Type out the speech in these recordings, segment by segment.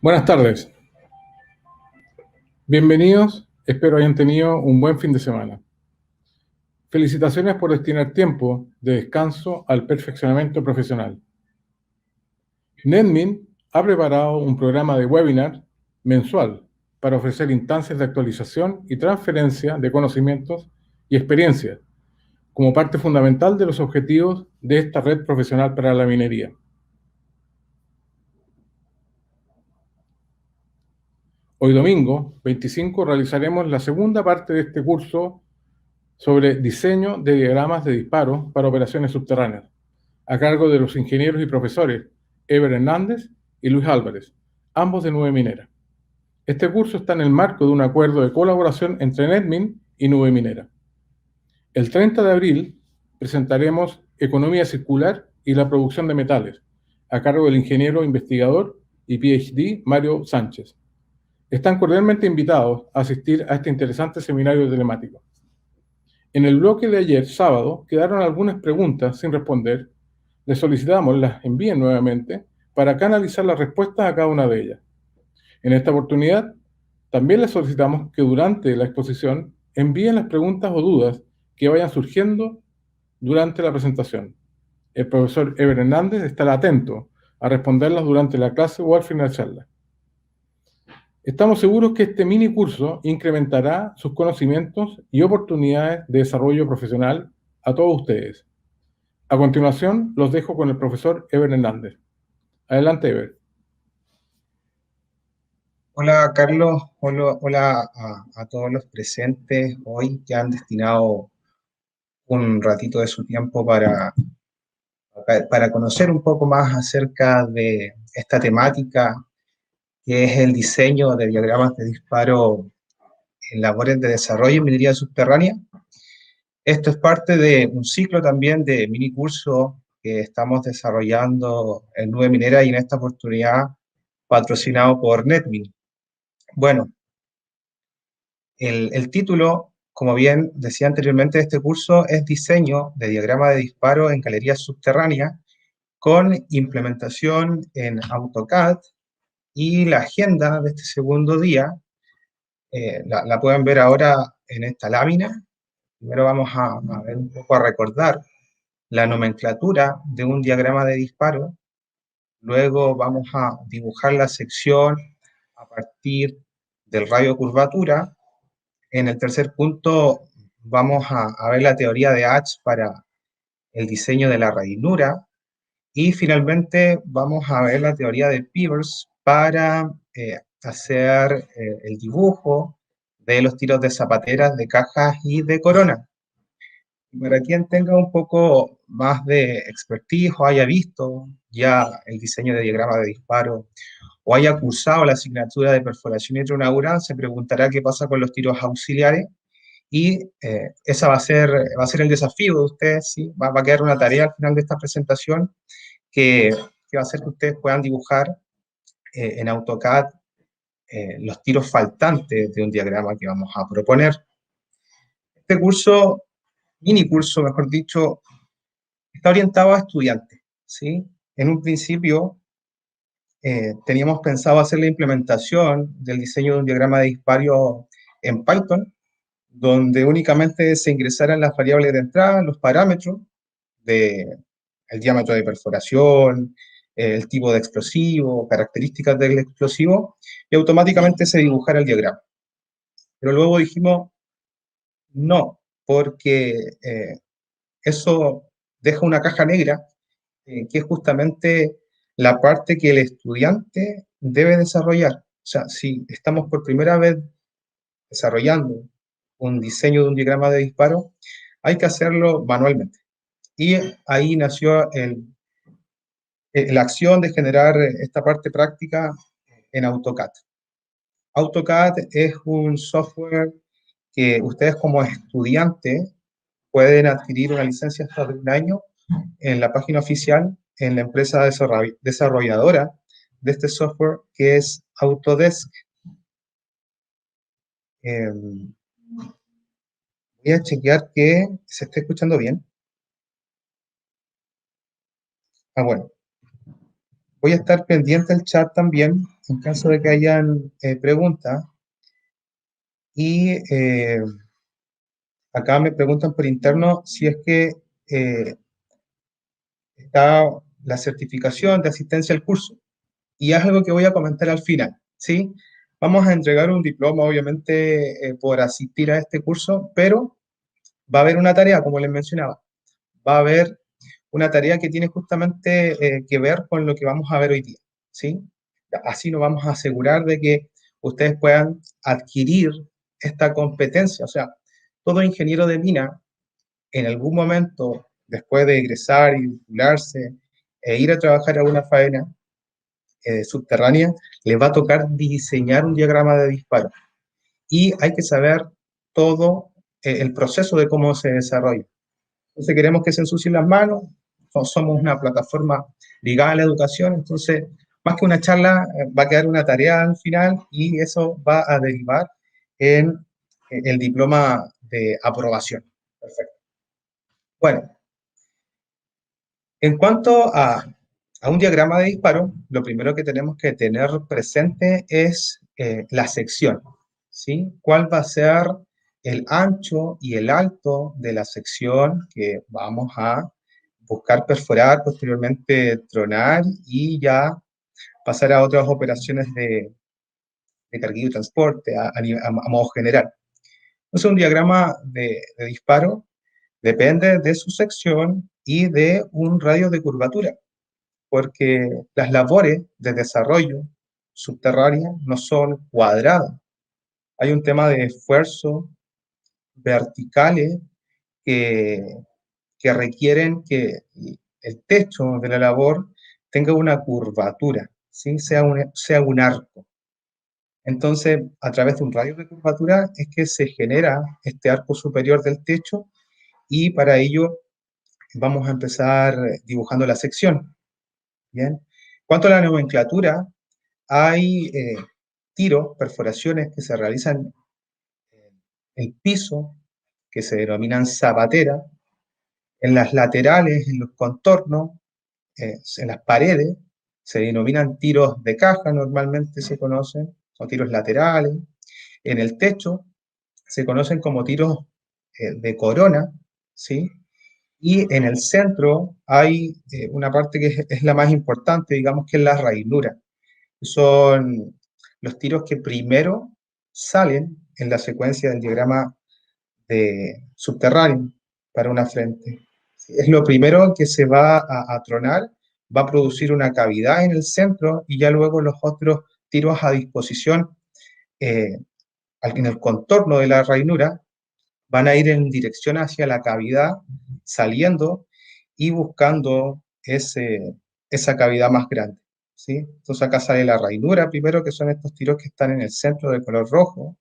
Buenas tardes. Bienvenidos, espero hayan tenido un buen fin de semana. Felicitaciones por destinar tiempo de descanso al perfeccionamiento profesional. NetMint ha preparado un programa de webinar mensual para ofrecer instancias de actualización y transferencia de conocimientos y experiencias como parte fundamental de los objetivos de esta red profesional para la minería. Hoy domingo, 25, realizaremos la segunda parte de este curso sobre diseño de diagramas de disparo para operaciones subterráneas, a cargo de los ingenieros y profesores Ever Hernández y Luis Álvarez, ambos de Nube Minera. Este curso está en el marco de un acuerdo de colaboración entre NetMint y Nube Minera. El 30 de abril presentaremos Economía Circular y la producción de metales, a cargo del ingeniero investigador y PhD Mario Sánchez. Están cordialmente invitados a asistir a este interesante seminario telemático. En el bloque de ayer, sábado, quedaron algunas preguntas sin responder. Les solicitamos las envíen nuevamente para canalizar las respuestas a cada una de ellas. En esta oportunidad, también les solicitamos que durante la exposición envíen las preguntas o dudas que vayan surgiendo durante la presentación. El profesor Ever Hernández estará atento a responderlas durante la clase o al finalizarla. Estamos seguros que este mini curso incrementará sus conocimientos y oportunidades de desarrollo profesional a todos ustedes. A continuación, los dejo con el profesor Ever Hernández. Adelante, Ever. Hola, Carlos. Hola a todos los presentes hoy que han destinado un ratito de su tiempo para conocer un poco más acerca de esta temática que es el diseño de diagramas de disparo en labores de desarrollo en minería subterránea. Esto es parte de un ciclo también de mini curso que estamos desarrollando en Nube Minera y en esta oportunidad patrocinado por NetMint. Bueno, el título, como bien decía anteriormente, de este curso es Diseño de diagrama de disparo en galerías subterráneas con implementación en AutoCAD, y la agenda de este segundo día la pueden ver ahora en esta lámina. Primero vamos a ver un poco, a recordar la nomenclatura de un diagrama de disparo. Luego vamos a dibujar la sección a partir del radio de curvatura. En el tercer punto vamos a ver la teoría de Hatch para el diseño de la ranura. Y finalmente vamos a ver la teoría de Peirce para hacer el dibujo de los tiros de zapateras, de cajas y de corona. Para quien tenga un poco más de expertise o haya visto ya el diseño de diagrama de disparo o haya cursado la asignatura de perforación intraneural, se preguntará qué pasa con los tiros auxiliares, y esa va a ser el desafío de ustedes, ¿sí? Va a quedar una tarea al final de esta presentación que va a hacer que ustedes puedan dibujar en AutoCAD los tiros faltantes de un diagrama que vamos a proponer. Este curso, mini curso, mejor dicho, está orientado a estudiantes, ¿sí? En un principio teníamos pensado hacer la implementación del diseño de un diagrama de dispario en Python, donde únicamente se ingresaran las variables de entrada, los parámetros de el diámetro de perforación, el tipo de explosivo, características del explosivo, y automáticamente se dibujara el diagrama. Pero luego dijimos, no, porque eso deja una caja negra, que es justamente la parte que el estudiante debe desarrollar. O sea, si estamos por primera vez desarrollando un diseño de un diagrama de disparo, hay que hacerlo manualmente. Y ahí nació la acción de generar esta parte práctica en AutoCAD. AutoCAD es un software que ustedes como estudiantes pueden adquirir una licencia hasta de un año en la página oficial, en la empresa desarrolladora de este software, que es Autodesk. Voy a chequear que se esté escuchando bien. Ah, bueno. Voy a estar pendiente del chat también, en caso de que hayan preguntas. Y acá me preguntan por interno si es que está la certificación de asistencia al curso. Y es algo que voy a comentar al final, ¿sí? Vamos a entregar un diploma, obviamente, por asistir a este curso, pero va a haber una tarea, como les mencionaba. Va a haber una tarea que tiene justamente que ver con lo que vamos a ver hoy día, ¿sí? Así nos vamos a asegurar de que ustedes puedan adquirir esta competencia. O sea, todo ingeniero de mina, en algún momento, después de egresar y titularse e ir a trabajar a una faena subterránea, les va a tocar diseñar un diagrama de disparo. Y hay que saber todo el proceso de cómo se desarrolla. Entonces queremos que se ensucien las manos, somos una plataforma ligada a la educación, entonces más que una charla va a quedar una tarea al final y eso va a derivar en el diploma de aprobación. Perfecto. Bueno, en cuanto a un diagrama de disparo, lo primero que tenemos que tener presente es la sección, ¿sí? ¿Cuál va a ser el ancho y el alto de la sección que vamos a buscar perforar, posteriormente tronar y ya pasar a otras operaciones de carguillo y transporte a modo general? Entonces, un diagrama de disparo depende de su sección y de un radio de curvatura, porque las labores de desarrollo subterránea no son cuadradas. Hay un tema de esfuerzo verticales que, que requieren que el techo de la labor tenga una curvatura, ¿sí? Sea un arco. Entonces, a través de un radio de curvatura es que se genera este arco superior del techo y para ello vamos a empezar dibujando la sección. Bien. Cuanto a la nomenclatura, hay tiros, perforaciones que se realizan en el piso, que se denominan zapatera, en las laterales, en los contornos, en las paredes, se denominan tiros de caja, normalmente se conocen, son tiros laterales. En el techo se conocen como tiros de corona, ¿sí? Y en el centro hay una parte que es la más importante, digamos que es la rainura. Son los tiros que primero salen en la secuencia del diagrama de subterráneo para una frente. Es lo primero que se va a tronar, va a producir una cavidad en el centro y ya luego los otros tiros a disposición eh, en el contorno de la rainura van a ir en dirección hacia la cavidad, saliendo y buscando esa cavidad más grande. ¿sí? Entonces acá sale la rainura primero, que son estos tiros que están en el centro de color rojo,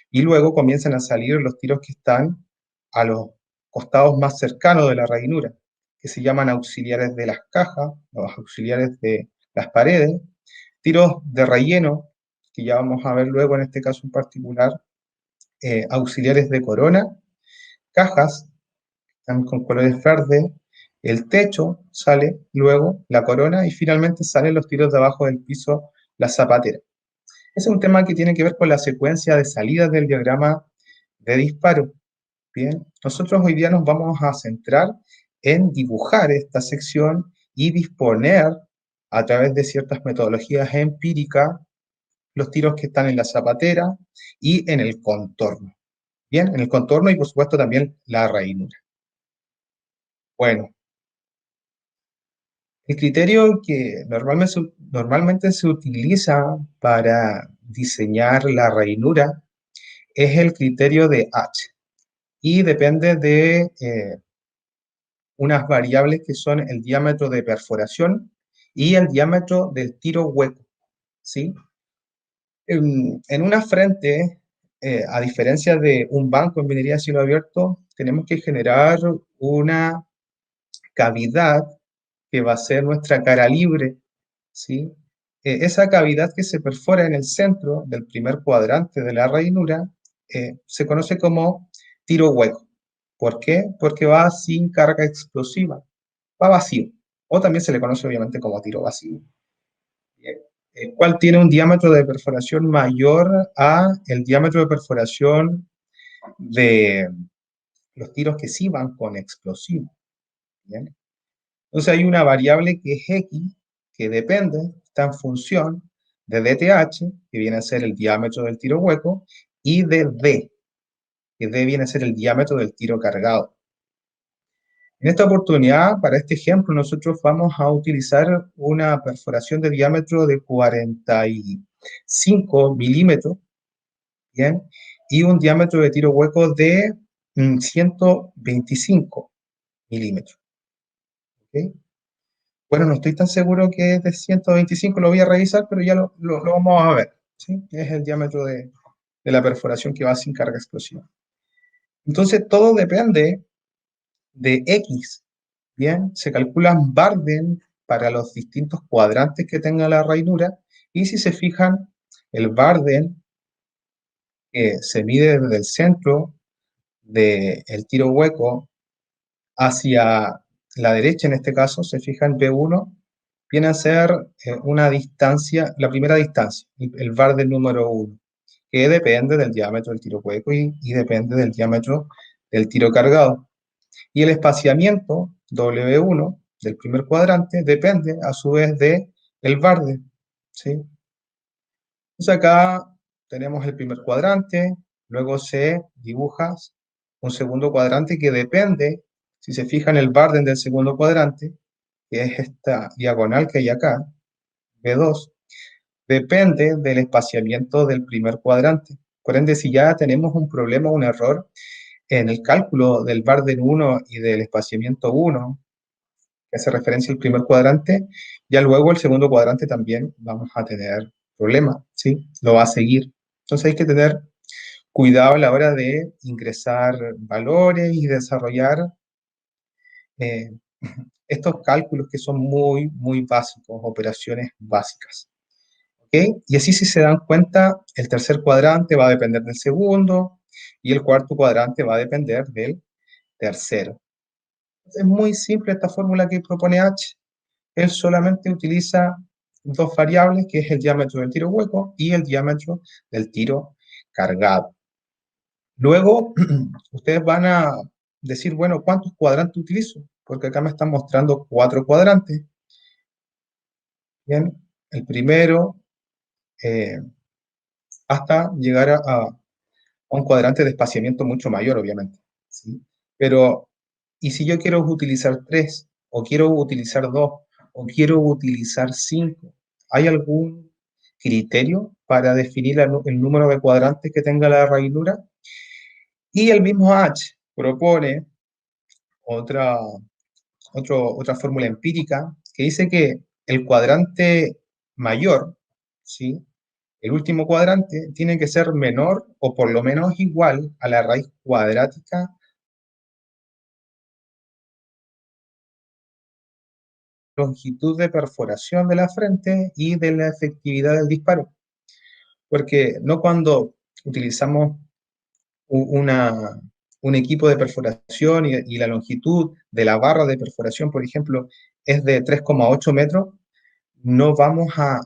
y luego comienzan a salir los tiros que están a los costados más cercanos de la rainura, que se llaman auxiliares de las cajas, los auxiliares de las paredes, tiros de relleno, que ya vamos a ver luego en este caso en particular, auxiliares de corona, cajas, están con colores verdes, el techo sale luego, la corona, y finalmente salen los tiros de abajo del piso, la zapatera. Ese es un tema que tiene que ver con la secuencia de salidas del diagrama de disparo. Bien, nosotros hoy día nos vamos a centrar en dibujar esta sección y disponer a través de ciertas metodologías empíricas los tiros que están en la zapatera y en el contorno. Bien, en el contorno y por supuesto también la rainura. Bueno, el criterio que normalmente se utiliza para diseñar la rainura es el criterio de H y depende de unas variables que son el diámetro de perforación y el diámetro del tiro hueco, ¿sí? En una frente, a diferencia de un banco en minería a cielo abierto, tenemos que generar una cavidad que va a ser nuestra cara libre, ¿sí? Esa cavidad que se perfora en el centro del primer cuadrante de la rainura se conoce como tiro hueco. ¿Por qué? Porque va sin carga explosiva, va vacío, o también se le conoce obviamente como tiro vacío. Bien. El cual tiene un diámetro de perforación mayor a el diámetro de perforación de los tiros que sí van con explosivo. ¿Bien? Entonces hay una variable que es X, que depende, está en función de DTH, que viene a ser el diámetro del tiro hueco, y de D, que D viene a ser el diámetro del tiro cargado. En esta oportunidad, para este ejemplo, nosotros vamos a utilizar una perforación de diámetro de 45 milímetros, ¿bien? Y un diámetro de tiro hueco de 125 milímetros. ¿Okay? Bueno, no estoy tan seguro que es de 125, lo voy a revisar, pero ya lo vamos a ver, ¿sí? Es el diámetro de la perforación que va sin carga explosiva. Entonces, todo depende de X, ¿bien? Se calculan Barden para los distintos cuadrantes que tenga la rainura, y si se fijan, el Barden se mide desde el centro del tiro hueco hacia la derecha, en este caso, se fijan B1, viene a ser una distancia, la primera distancia, el Barden número 1, que depende del diámetro del tiro hueco y depende del diámetro del tiro cargado. Y el espaciamiento W1 del primer cuadrante depende a su vez de el Barden, ¿sí? Entonces acá tenemos el primer cuadrante, luego se dibuja un segundo cuadrante que depende, si se fijan el Barden del segundo cuadrante, que es esta diagonal que hay acá, B2, depende del espaciamiento del primer cuadrante. Por ende, si ya tenemos un problema, un error en el cálculo del Barden 1 y del espaciamiento 1, que hace referencia al primer cuadrante, ya luego el segundo cuadrante también vamos a tener problemas, ¿sí? Lo va a seguir. Entonces hay que tener cuidado a la hora de ingresar valores y desarrollar eh, estos cálculos que son muy, muy básicos, operaciones básicas. ¿Okay? Y así si se dan cuenta, el tercer cuadrante va a depender del segundo y el cuarto cuadrante va a depender del tercero. Es muy simple esta fórmula que propone H. Él solamente utiliza dos variables, que es el diámetro del tiro hueco y el diámetro del tiro cargado. Luego, ustedes van a decir, bueno, ¿cuántos cuadrantes utilizo? Porque acá me están mostrando 4 cuadrantes. Bien, el primero, hasta llegar a un cuadrante de espaciamiento mucho mayor, obviamente, ¿sí? Pero, ¿y si yo quiero utilizar 3, o quiero utilizar 2, o quiero utilizar 5? ¿Hay algún criterio para definir el número de cuadrantes que tenga la rainura? Y el mismo H propone otra fórmula empírica que dice que el cuadrante mayor, ¿sí? El último cuadrante tiene que ser menor o por lo menos igual a la raíz cuadrática de la longitud de perforación de la frente y de la efectividad del disparo. Porque no cuando utilizamos un equipo de perforación y la longitud de la barra de perforación, por ejemplo, es de 3,8 metros, no vamos a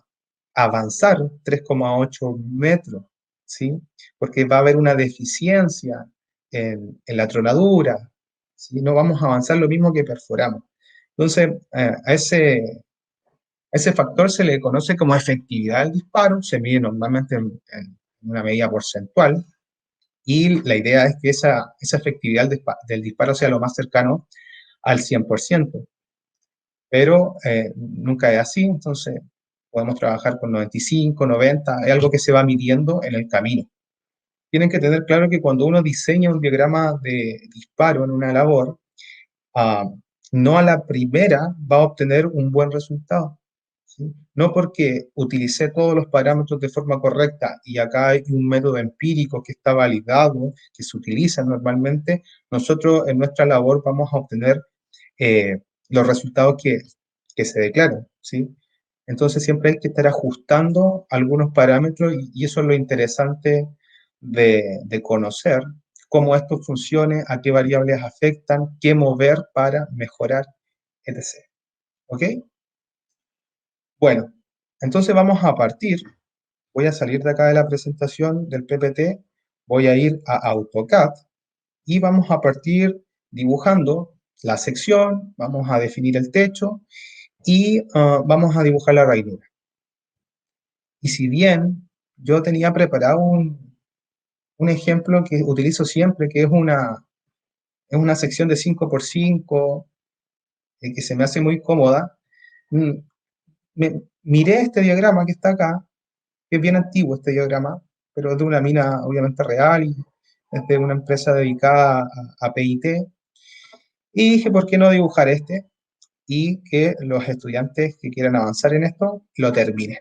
avanzar 3,8 metros, ¿sí? Porque va a haber una deficiencia en la tronadura, ¿sí? No vamos a avanzar lo mismo que perforamos. Entonces, a ese factor se le conoce como efectividad del disparo, se mide normalmente en una medida porcentual, y la idea es que esa efectividad del disparo sea lo más cercano al 100%, pero nunca es así, entonces podemos trabajar con 95, 90, es algo que se va midiendo en el camino. Tienen que tener claro que cuando uno diseña un diagrama de disparo en una labor, uh, no a la primera va a obtener un buen resultado, ¿sí? No porque utilicé todos los parámetros de forma correcta y acá hay un método empírico que está validado, que se utiliza normalmente, nosotros en nuestra labor vamos a obtener los resultados que se declaran, ¿sí? Entonces siempre hay que estar ajustando algunos parámetros y eso es lo interesante de conocer cómo esto funcione, a qué variables afectan, qué mover para mejorar, etc. ¿Ok? Bueno, entonces vamos a partir, voy a salir de acá de la presentación del PPT, voy a ir a AutoCAD y vamos a partir dibujando la sección, vamos a definir el techo y vamos a dibujar la ranura. Y si bien yo tenía preparado un ejemplo que utilizo siempre, que es una sección de 5x5, que se me hace muy cómoda, mm, miré este diagrama que está acá, que es bien antiguo este diagrama, pero es de una mina obviamente real y es de una empresa dedicada a PIT, y dije, ¿por qué no dibujar este? Y que los estudiantes que quieran avanzar en esto lo terminen.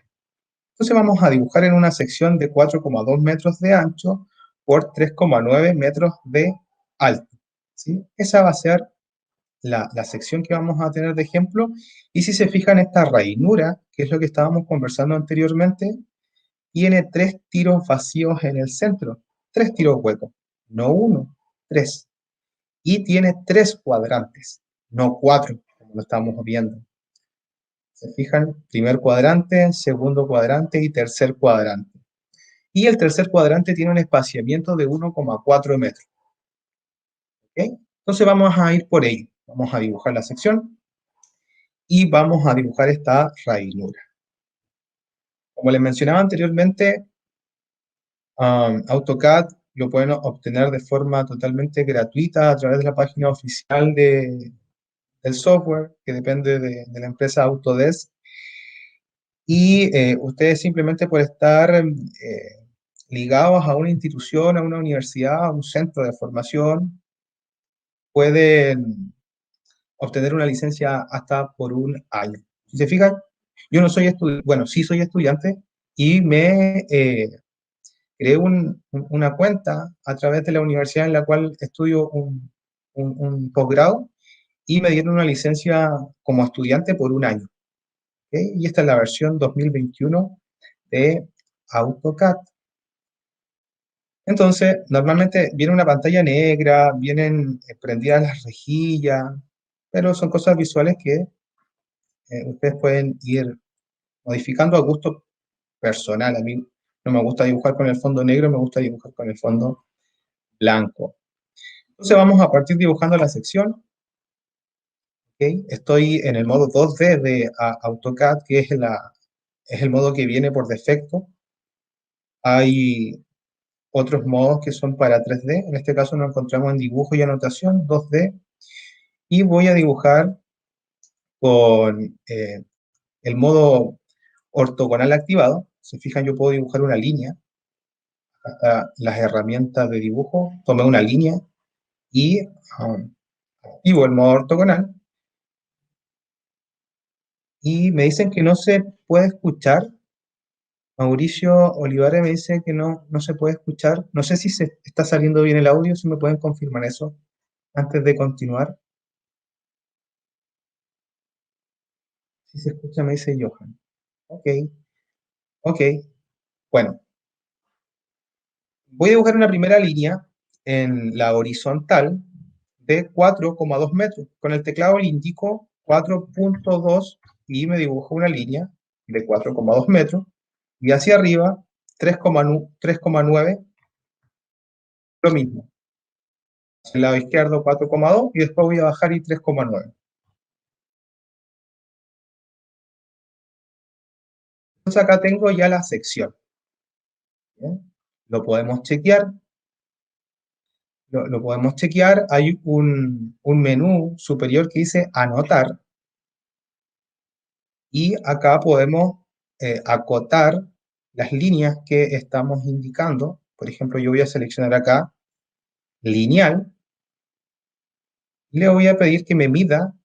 Entonces vamos a dibujar en una sección de 4,2 metros de ancho por 3,9 metros de alto, ¿sí? Esa va a ser la sección que vamos a tener de ejemplo. Y si se fijan, esta ranura, que es lo que estábamos conversando anteriormente, tiene 3 tiros vacíos en el centro, 3 tiros huecos, no uno, 3. Y tiene 3 cuadrantes, no 4, como lo estamos viendo. Se fijan, primer cuadrante, segundo cuadrante y tercer cuadrante. Y el tercer cuadrante tiene un espaciamiento de 1,4 metros. ¿Okay? Entonces vamos a ir por ello. Vamos a dibujar la sección y vamos a dibujar esta ranura. Como les mencionaba anteriormente, AutoCAD lo pueden obtener de forma totalmente gratuita a través de la página oficial del software, que depende de la empresa Autodesk. Y ustedes simplemente por estar ligados a una institución, a una universidad, a un centro de formación, pueden obtener una licencia hasta por un año. Si se fijan, yo no soy estudiante, bueno, sí soy estudiante y me creé una cuenta a través de la universidad en la cual estudio un posgrado y me dieron una licencia como estudiante por un año. ¿Okay? Y esta es la versión 2021 de AutoCAD. Entonces, normalmente viene una pantalla negra, vienen prendidas las rejillas, pero son cosas visuales que ustedes pueden ir modificando a gusto personal. A mí no me gusta dibujar con el fondo negro, me gusta dibujar con el fondo blanco. Entonces vamos a partir dibujando la sección. ¿Okay? Estoy en el modo 2D de AutoCAD, que es el modo que viene por defecto. Hay otros modos que son para 3D. En este caso nos encontramos en dibujo y anotación 2D. Y voy a dibujar con el modo ortogonal activado. Se fijan, yo puedo dibujar una línea. Hasta las herramientas de dibujo, tomé una línea y activo el modo ortogonal. Y me dicen que no se puede escuchar. Mauricio Olivares me dice que no se puede escuchar. No sé si se está saliendo bien el audio, si me pueden confirmar eso antes de continuar. Si se escucha, me dice Johan. Ok, ok. Bueno, voy a dibujar una primera línea en la horizontal de 4,2 metros. Con el teclado le indico 4,2 y me dibujo una línea de 4,2 metros. Y hacia arriba, 3,9, lo mismo. Hacia el lado izquierdo, 4,2 y después voy a bajar y 3,9. Entonces acá tengo ya la sección. ¿Bien? Lo podemos chequear. Lo podemos chequear. Hay un menú superior que dice anotar. Y acá podemos acotar las líneas que estamos indicando. Por ejemplo, yo voy a seleccionar acá lineal y le voy a pedir que me mida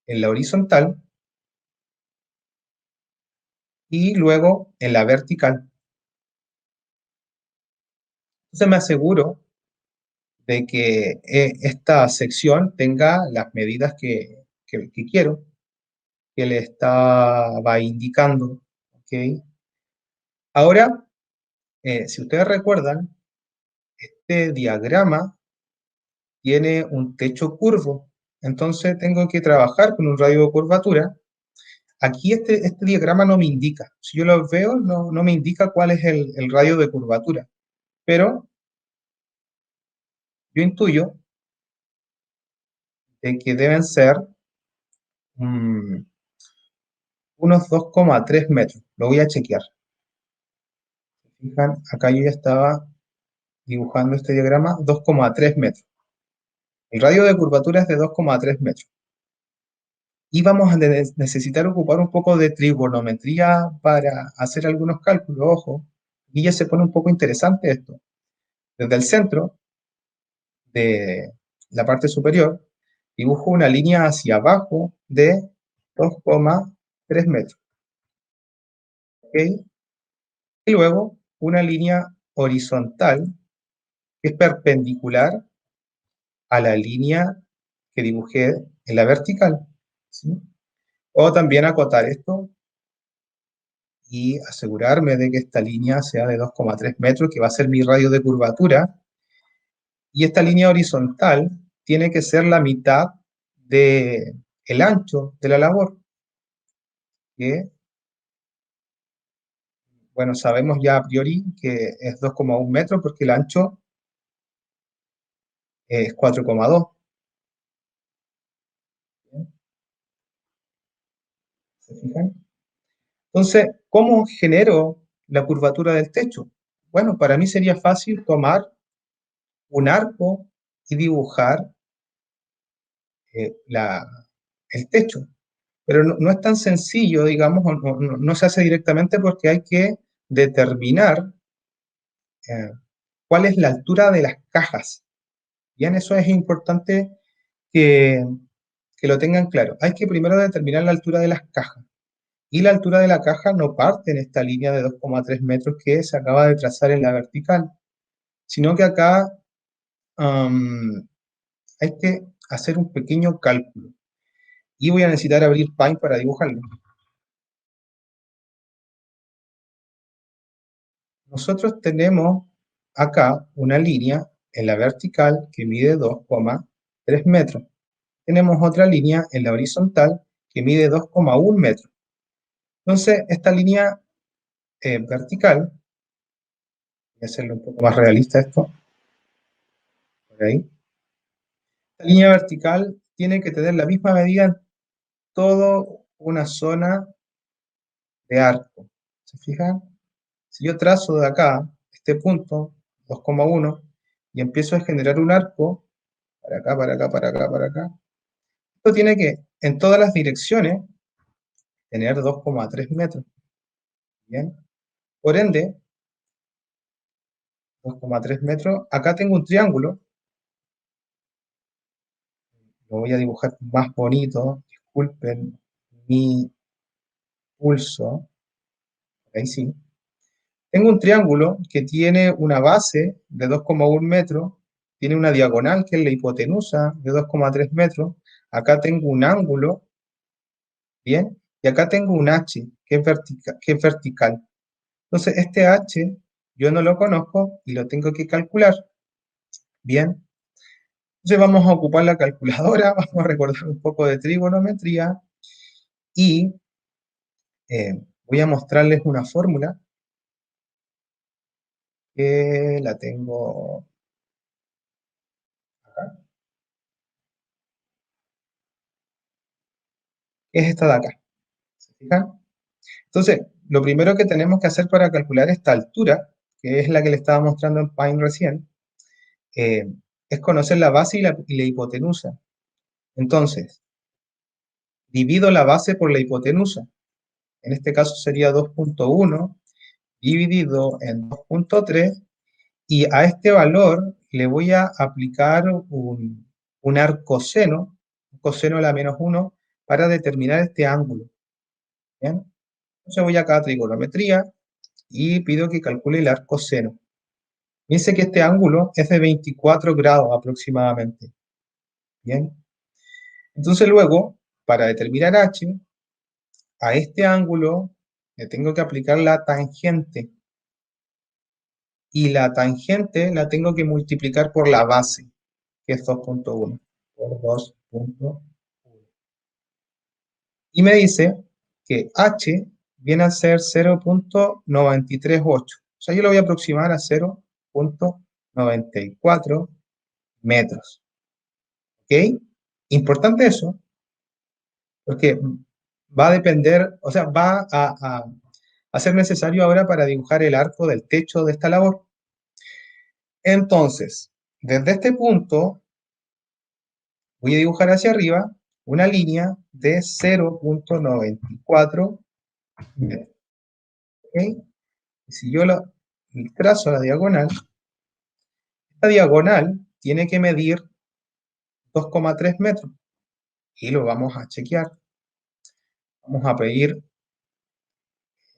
en la horizontal y luego en la vertical. Entonces me aseguro de que esta sección tenga las medidas que quiero, que le estaba indicando. ¿Okay? Ahora, si ustedes recuerdan, este diagrama tiene un techo curvo, entonces tengo que trabajar con un radio de curvatura. Aquí este diagrama no me indica, si yo lo veo no me indica cuál es el radio de curvatura, pero yo intuyo de que deben ser mm, unos 2,3 metros, lo voy a chequear. Fijan, acá yo ya estaba dibujando este diagrama, 2,3 metros. El radio de curvatura es de 2,3 metros. Y vamos a necesitar ocupar un poco de trigonometría para hacer algunos cálculos, ojo, y ya se pone un poco interesante esto. Desde el centro de la parte superior, dibujo una línea hacia abajo de 2,3 metros. ¿Okay? Y luego una línea horizontal que es perpendicular a la línea que dibujé en la vertical. ¿Sí? O también acotar esto y asegurarme de que esta línea sea de 2,3 metros, que va a ser mi radio de curvatura, y esta línea horizontal tiene que ser la mitad del ancho de la labor, que, bueno, sabemos ya a priori que es 2,1 metros porque el ancho es 4,2. ¿Se fijan? Entonces, ¿cómo genero la curvatura del techo? Bueno, para mí sería fácil tomar un arco y dibujar el techo. Pero no es tan sencillo, digamos, no se hace directamente porque hay que determinar eh, cuál es la altura de las cajas. Bien, eso es importante que, que lo tengan claro. Hay que primero determinar la altura de las cajas. Y la altura de la caja no parte en esta línea de 2,3 metros que se acaba de trazar en la vertical, sino que acá hay que hacer un pequeño cálculo. Y voy a necesitar abrir Paint para dibujarlo. Nosotros tenemos acá una línea en la vertical que mide 2,3 metros. Tenemos otra línea en la horizontal que mide 2,1 metros. Entonces, esta línea vertical, voy a hacerlo un poco más realista esto, por ahí. Esta línea vertical tiene que tener la misma medida en toda una zona de arco. ¿Se fijan? Si yo trazo de acá este punto, 2,1, y empiezo a generar un arco, para acá, para acá, para acá, para acá, esto tiene que, en todas las direcciones, tener 2,3 metros. ¿Bien? Por ende, 2,3 metros. Acá tengo un triángulo. Lo voy a dibujar más bonito. Disculpen mi pulso, ahí sí. Tengo un triángulo que tiene una base de 2,1 metros, tiene una diagonal que es la hipotenusa de 2,3 metros, acá tengo un ángulo, ¿bien? Y acá tengo un H que es vertical. Entonces, este H yo no lo conozco y lo tengo que calcular, ¿bien? Entonces vamos a ocupar la calculadora, vamos a recordar un poco de trigonometría y voy a mostrarles una fórmula que la tengo acá, que es esta de acá, ¿se fijan? Entonces, lo primero que tenemos que hacer para calcular esta altura, que es la que le estaba mostrando en Pine recién, eh, es conocer la base y la hipotenusa. Entonces, divido la base por la hipotenusa. En este caso sería 2,1 dividido en 2,3 y a este valor le voy a aplicar un arcoseno, un coseno a la -1, para determinar este ángulo. ¿Bien? Entonces voy acá a trigonometría y pido que calcule el arcoseno. Dice que este ángulo es de 24 grados aproximadamente. Bien. Entonces luego, para determinar h, a este ángulo le tengo que aplicar la tangente. Y la tangente la tengo que multiplicar por la base, que es 2,1. Por 2,1. Y me dice que h viene a ser 0,938. O sea, yo lo voy a aproximar a 0,94 metros. ¿Ok? Importante eso, porque va a depender, o sea, va a ser necesario ahora para dibujar el arco del techo de esta labor. Entonces, desde este punto, voy a dibujar hacia arriba una línea de 0,94 metros. ¿Ok? Y si yo trazo la diagonal, esta diagonal tiene que medir 2,3 metros. Y lo vamos a chequear. Vamos a medir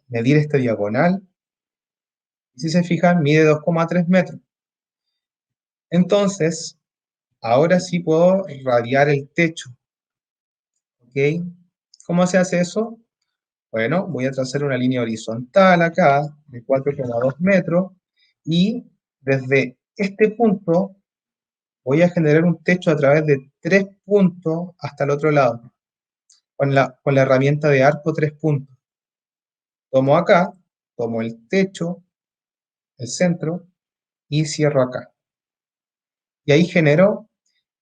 esta diagonal. Y si se fijan, mide 2,3 metros. Entonces, ahora sí puedo radiar el techo. ¿Ok? ¿Cómo se hace eso? Bueno, voy a trazar una línea horizontal acá de 4,2 metros y desde este punto voy a generar un techo a través de 3 puntos hasta el otro lado, con la herramienta de arco 3 puntos. Tomo acá, tomo el techo, el centro y cierro acá. Y ahí genero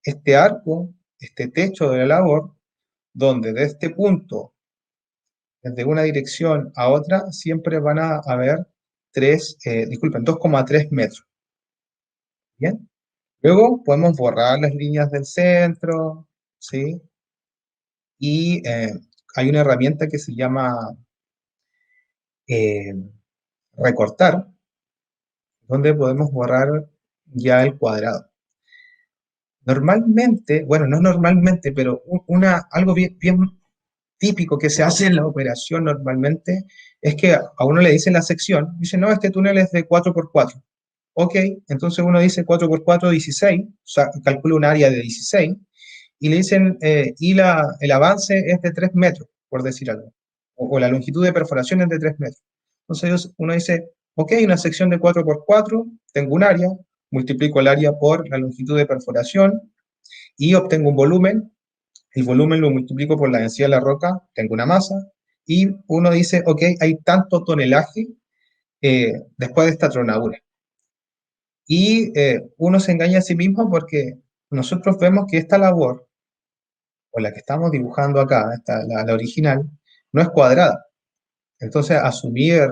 este arco, este techo de la labor, donde de este punto, desde una dirección a otra, siempre van a haber 2,3 metros. ¿Bien? Luego podemos borrar las líneas del centro, ¿sí? Y hay una herramienta que se llama eh, recortar, donde podemos borrar ya el cuadrado. Normalmente, bueno, no normalmente, pero algo bien, bien típico que se hace en la operación normalmente es que a uno le dicen la sección, dice, no, este túnel es de 4x4. Ok, entonces uno dice 4x4, 16, o sea, calcula un área de 16, y le dicen, el avance es de 3 metros, por decir algo, o la longitud de perforación es de 3 metros. Entonces uno dice, ok, una sección de 4x4, tengo un área, multiplico el área por la longitud de perforación y obtengo un volumen, el volumen lo multiplico por la densidad de la roca, tengo una masa, y uno dice, ok, hay tanto tonelaje después de esta tronadura. Y uno se engaña a sí mismo porque nosotros vemos que esta labor, o la que estamos dibujando acá, la original, no es cuadrada. Entonces, asumir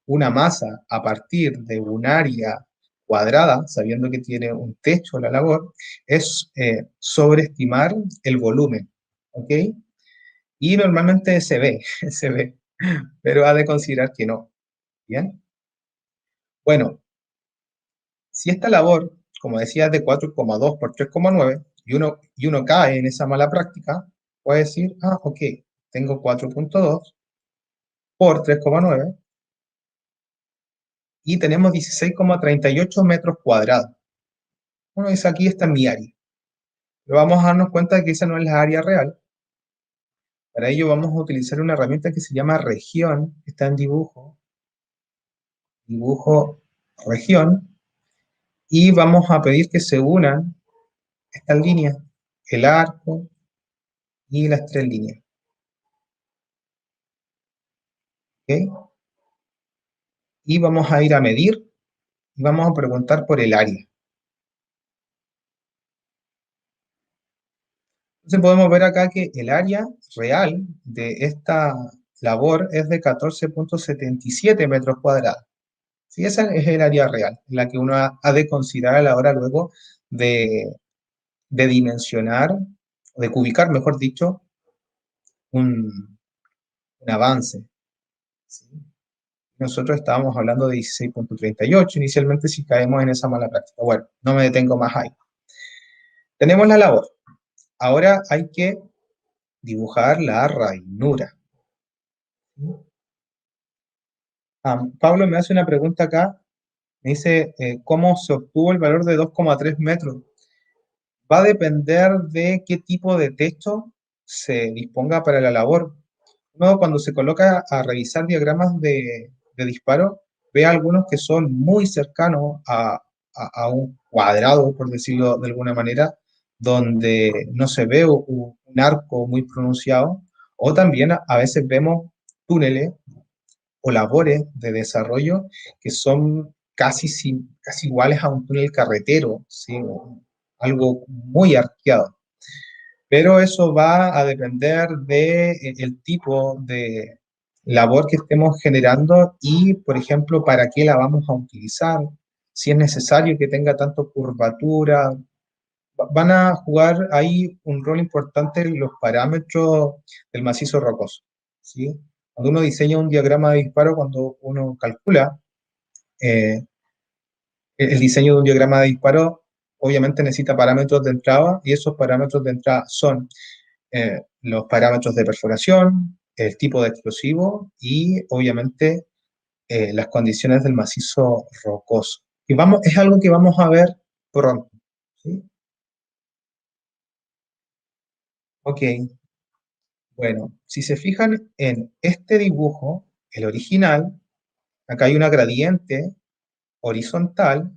una masa a partir de un área cuadrada, sabiendo que tiene un techo la labor, es sobreestimar el volumen. ¿Ok? Y normalmente se ve, se ve, pero ha de considerar que no. ¿Bien? Bueno, si esta labor, como decía, es de 4,2 por 3,9 y uno cae en esa mala práctica, puede decir, ok, tengo 4,2 por 3,9 y tenemos 16,38 metros cuadrados. Uno dice, aquí está mi área. Pero vamos a darnos cuenta de que esa no es la área real. Para ello vamos a utilizar una herramienta que se llama región, que está en dibujo región, y vamos a pedir que se unan estas líneas, el arco y las tres líneas. ¿Ok? Y vamos a ir a medir y vamos a preguntar por el área. Entonces podemos ver acá que el área real de esta labor es de 14,77 metros cuadrados. ¿Sí? Esa es el área real, la que uno ha de considerar a la hora luego de dimensionar, o de cubicar, mejor dicho, un avance. ¿Sí? Nosotros estábamos hablando de 16,38 inicialmente si caemos en esa mala práctica. Bueno, no me detengo más ahí. Tenemos la labor. Ahora hay que dibujar la rainura. Pablo me hace una pregunta acá. Me dice, ¿cómo se obtuvo el valor de 2,3 metros? Va a depender de qué tipo de techo se disponga para la labor. Uno cuando se coloca a revisar diagramas de disparo, ve algunos que son muy cercanos a un cuadrado, por decirlo de alguna manera, donde no se ve un arco muy pronunciado, o también a veces vemos túneles o labores de desarrollo que son casi iguales a un túnel carretero, ¿sí? Algo muy arqueado. Pero eso va a depender del tipo de labor que estemos generando y, por ejemplo, para qué la vamos a utilizar, si es necesario que tenga tanto curvatura. Van a jugar ahí un rol importante los parámetros del macizo rocoso, ¿sí? Cuando uno diseña un diagrama de disparo, cuando uno calcula eh, el diseño de un diagrama de disparo, obviamente necesita parámetros de entrada y esos parámetros de entrada son los parámetros de perforación, el tipo de explosivo y obviamente las condiciones del macizo rocoso. Y es algo que vamos a ver pronto, ¿sí? Ok, bueno, si se fijan en este dibujo, el original, acá hay una gradiente horizontal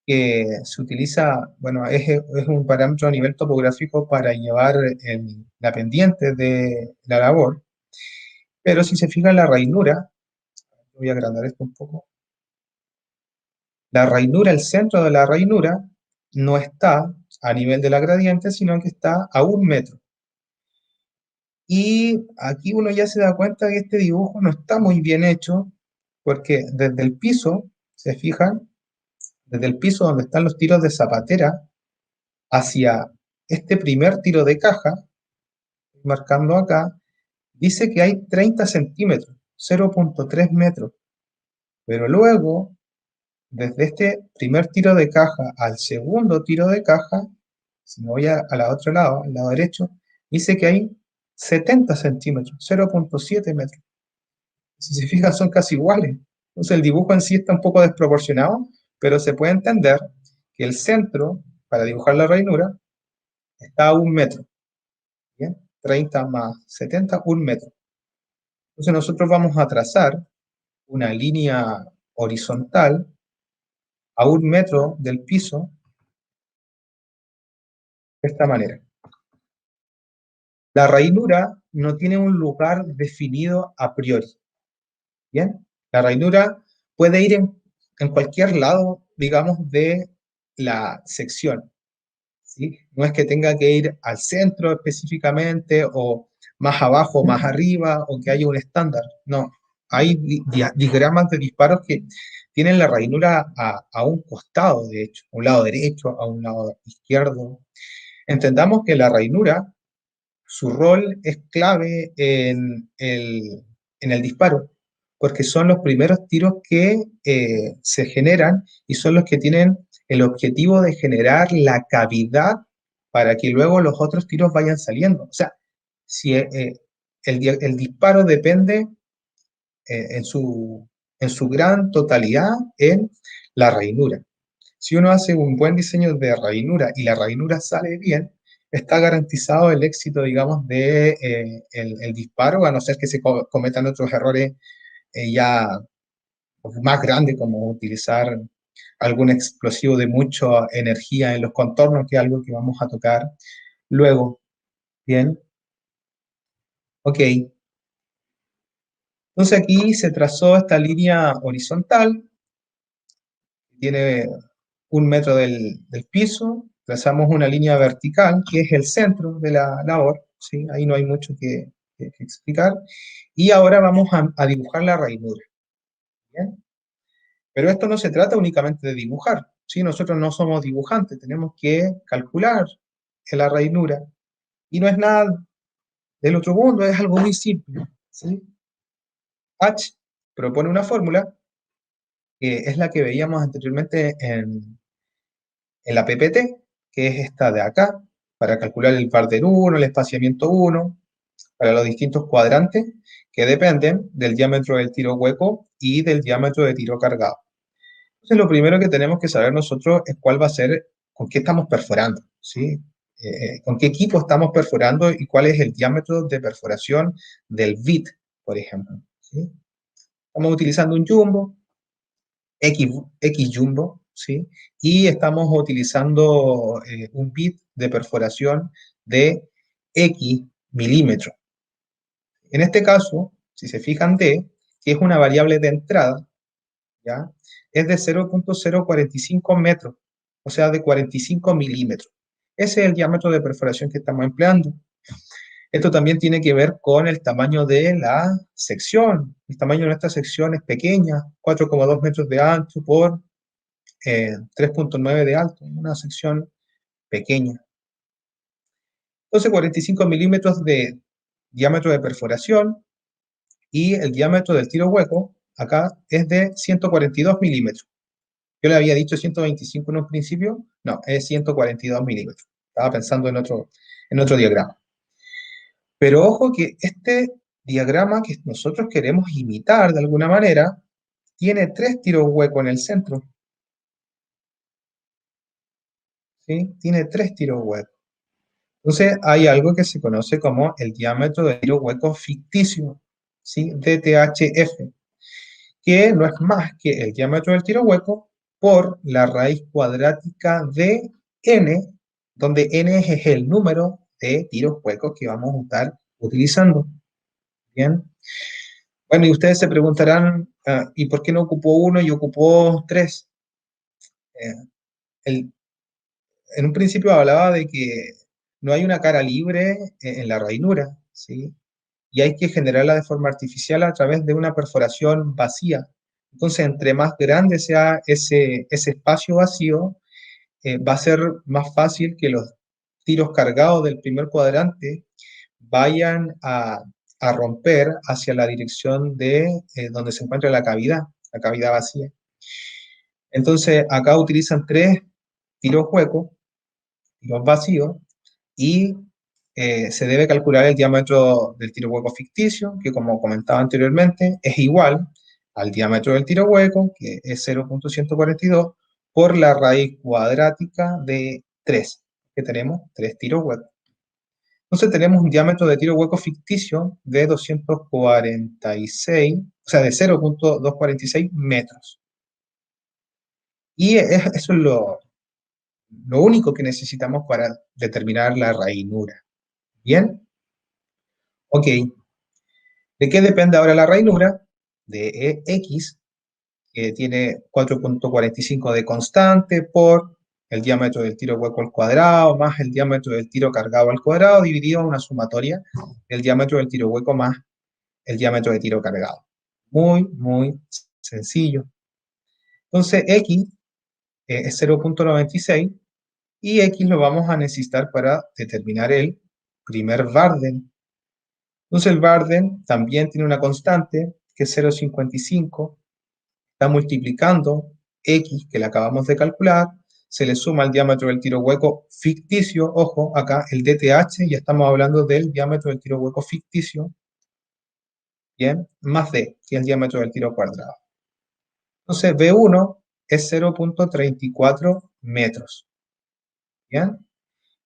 que se utiliza, bueno, es un parámetro a nivel topográfico para llevar la pendiente de la labor, pero si se fijan la rainura, voy a agrandar esto un poco, la rainura, el centro de la rainura, no está a nivel de la gradiente, sino que está a 1 metro. Y aquí uno ya se da cuenta que este dibujo no está muy bien hecho, porque desde el piso, se fijan, desde el piso donde están los tiros de zapatera, hacia este primer tiro de caja, marcando acá, dice que hay 30 centímetros, 0,3 metros. Pero luego, desde este primer tiro de caja al segundo tiro de caja, si me voy al otro lado, al lado derecho, dice que hay 70 centímetros, 0,7 metros. Si se fijan, son casi iguales. Entonces el dibujo en sí está un poco desproporcionado, pero se puede entender que el centro, para dibujar la rainura, está a 1 metro. ¿Bien? 30 más 70, 1 metro. Entonces nosotros vamos a trazar una línea horizontal a 1 metro del piso de esta manera. La rainura no tiene un lugar definido a priori. ¿Bien? La rainura puede ir en cualquier lado, digamos, de la sección. ¿Sí? No es que tenga que ir al centro específicamente, o más abajo, más arriba, o que haya un estándar. No, hay diagramas de disparos que tienen la rainura a un costado, de hecho, a un lado derecho, a un lado izquierdo. Entendamos que la rainura, su rol es clave en el disparo, porque son los primeros tiros que se generan y son los que tienen el objetivo de generar la cavidad para que luego los otros tiros vayan saliendo. O sea, si el disparo depende en su gran totalidad en la rainura. Si uno hace un buen diseño de rainura y la rainura sale bien, está garantizado el éxito, digamos, de el disparo, a no ser que se cometan otros errores ya más grandes, como utilizar algún explosivo de mucha energía en los contornos, que es algo que vamos a tocar luego. Bien, ok. Entonces aquí se trazó esta línea horizontal, tiene 1 metro del piso, trazamos una línea vertical, que es el centro de la labor, ¿sí? Ahí no hay mucho que explicar. Y ahora vamos a dibujar la rainura. ¿Bien? Pero esto no se trata únicamente de dibujar, ¿sí? Nosotros no somos dibujantes, tenemos que calcular la rainura. Y no es nada del otro mundo, es algo muy simple, ¿sí? H propone una fórmula que es la que veíamos anteriormente en la PPT, que es esta de acá, para calcular el Barden 1, el espaciamiento 1, para los distintos cuadrantes que dependen del diámetro del tiro hueco y del diámetro de tiro cargado. Entonces, lo primero que tenemos que saber nosotros es cuál va a ser, con qué estamos perforando, ¿sí? Con qué equipo estamos perforando y cuál es el diámetro de perforación del bit, por ejemplo, ¿sí? Estamos utilizando un jumbo, X jumbo, ¿sí? Y estamos utilizando un bit de perforación de X milímetros. En este caso, si se fijan D, que es una variable de entrada, ¿ya? Es de 0.045 metros, o sea, de 45 milímetros. Ese es el diámetro de perforación que estamos empleando. Esto también tiene que ver con el tamaño de la sección. El tamaño de nuestra sección es pequeña, 4,2 metros de ancho por 3,9 de alto, una sección pequeña. Entonces, 45 milímetros de diámetro de perforación y el diámetro del tiro hueco acá es de 142 milímetros. Yo le había dicho 125 en un principio, no, es 142 milímetros. Estaba pensando en otro diagrama. Pero ojo que este diagrama que nosotros queremos imitar de alguna manera tiene 3 tiros huecos en el centro. ¿Sí? Tiene 3 tiros huecos. Entonces hay algo que se conoce como el diámetro de tiro hueco ficticio, ¿sí? DTHF, que no es más que el diámetro del tiro hueco por la raíz cuadrática de n, donde n es el número de tiros huecos que vamos a estar utilizando. Bien. Bueno, y ustedes se preguntarán, ¿y por qué no ocupó 1 y ocupó 3? En un principio hablaba de que no hay una cara libre en la rainura, ¿sí? Y hay que generarla de forma artificial a través de una perforación vacía. Entonces, entre más grande sea ese espacio vacío, va a ser más fácil que los tiros cargados del primer cuadrante vayan a romper hacia la dirección de donde se encuentra la cavidad vacía. Entonces, acá utilizan 3 tiros huecos, tiros vacíos, y se debe calcular el diámetro del tiro hueco ficticio, que como comentaba anteriormente, es igual al diámetro del tiro hueco, que es 0.142, por la raíz cuadrática de 3, que tenemos 3 tiros huecos. Entonces tenemos un diámetro de tiro hueco ficticio de 246, o sea, de 0.246 metros. Y eso es lo único que necesitamos para determinar la rainura. ¿Bien? Ok. ¿De qué depende ahora la rainura? De X, que tiene 4.45 de constante por el diámetro del tiro hueco al cuadrado más el diámetro del tiro cargado al cuadrado dividido en una sumatoria del diámetro del tiro hueco más el diámetro de tiro cargado. Muy, muy sencillo. Entonces X es 0.96 y X lo vamos a necesitar para determinar el primer Varden. Entonces el Varden también tiene una constante que es 0.55, está multiplicando X, que le acabamos de calcular, se le suma el diámetro del tiro hueco ficticio, ojo, acá el DTH, ya estamos hablando del diámetro del tiro hueco ficticio, ¿bien? Más D, que es el diámetro del tiro cuadrado. Entonces, B1 es 0.34 metros, ¿bien?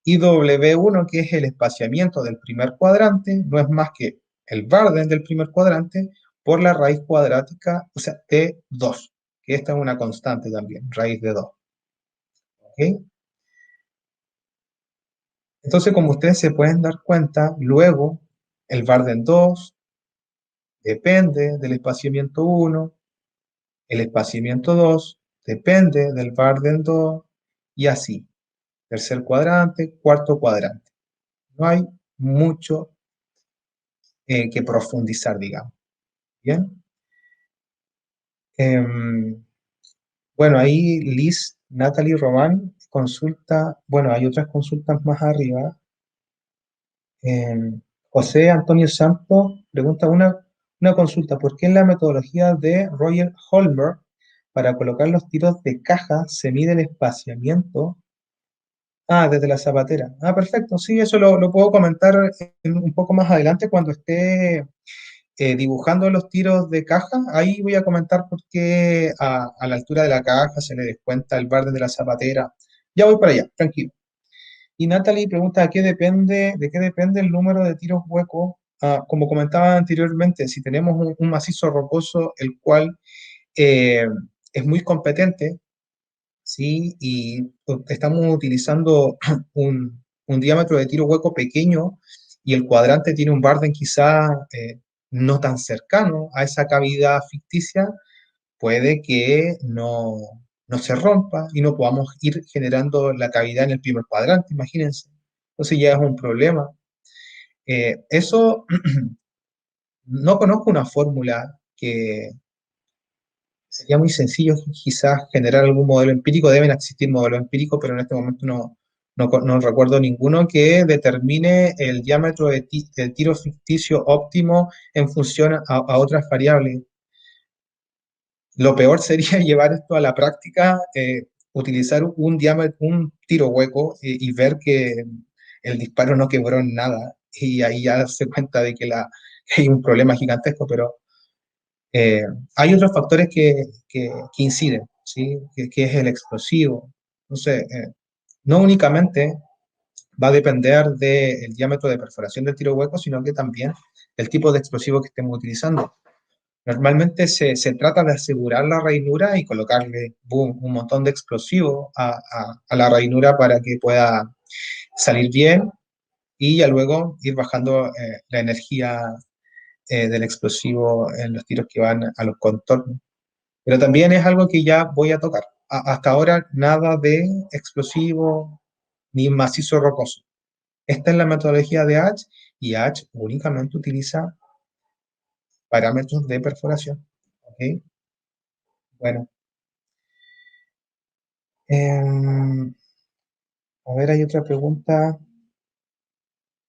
Y W1, que es el espaciamiento del primer cuadrante, no es más que el Varden del primer cuadrante por la raíz cuadrática, o sea, de 2, que esta es una constante también, raíz de 2. ¿Ok? Entonces, como ustedes se pueden dar cuenta, luego el Varden 2 depende del espaciamiento 1, el espaciamiento 2 depende del Varden 2, y así, tercer cuadrante, cuarto cuadrante. No hay mucho que profundizar, digamos. ¿Bien? Em, bueno, ahí Liz, Natalie Román consulta, bueno, hay otras consultas más arriba. José Antonio Santos pregunta una consulta, ¿por qué en la metodología de Roger Holmer para colocar los tiros de caja se mide el espaciamiento? Ah, desde la zapatera. Ah, perfecto. Sí, eso lo puedo comentar un poco más adelante cuando esté dibujando los tiros de caja. Ahí voy a comentar por qué a la altura de la caja se le descuenta el bar de la zapatera. Ya voy para allá, tranquilo. Y Natalie pregunta, ¿de qué depende el número de tiros huecos? Ah, como comentaba anteriormente, si tenemos un macizo rocoso, el cual eh, es muy competente, ¿sí? Y estamos utilizando un diámetro de tiro hueco pequeño y el cuadrante tiene un Barden quizá no tan cercano a esa cavidad ficticia, puede que no se rompa y no podamos ir generando la cavidad en el primer cuadrante, imagínense. Entonces ya es un problema. Eso, no conozco una fórmula que sería muy sencillo quizás generar algún modelo empírico, deben existir modelos empíricos, pero en este momento no recuerdo ninguno que determine el diámetro del tiro ficticio óptimo en función a otras variables. Lo peor sería llevar esto a la práctica, utilizar un diámetro, un tiro hueco y ver que el disparo no quebró en nada y ahí ya darse cuenta de que hay un problema gigantesco, pero eh, hay otros factores que inciden, ¿sí? Que es el explosivo. Entonces, no únicamente va a depender del diámetro de perforación del tiro hueco, sino que también del tipo de explosivo que estemos utilizando. Normalmente se trata de asegurar la rainura y colocarle boom, un montón de explosivo a la rainura para que pueda salir bien y ya luego ir bajando la energía del explosivo en los tiros que van a los contornos. Pero también es algo que ya voy a tocar. Hasta ahora nada de explosivo ni macizo rocoso. Esta es la metodología de H y H únicamente utiliza parámetros de perforación. ¿Ok? Bueno, em, a ver, hay otra pregunta.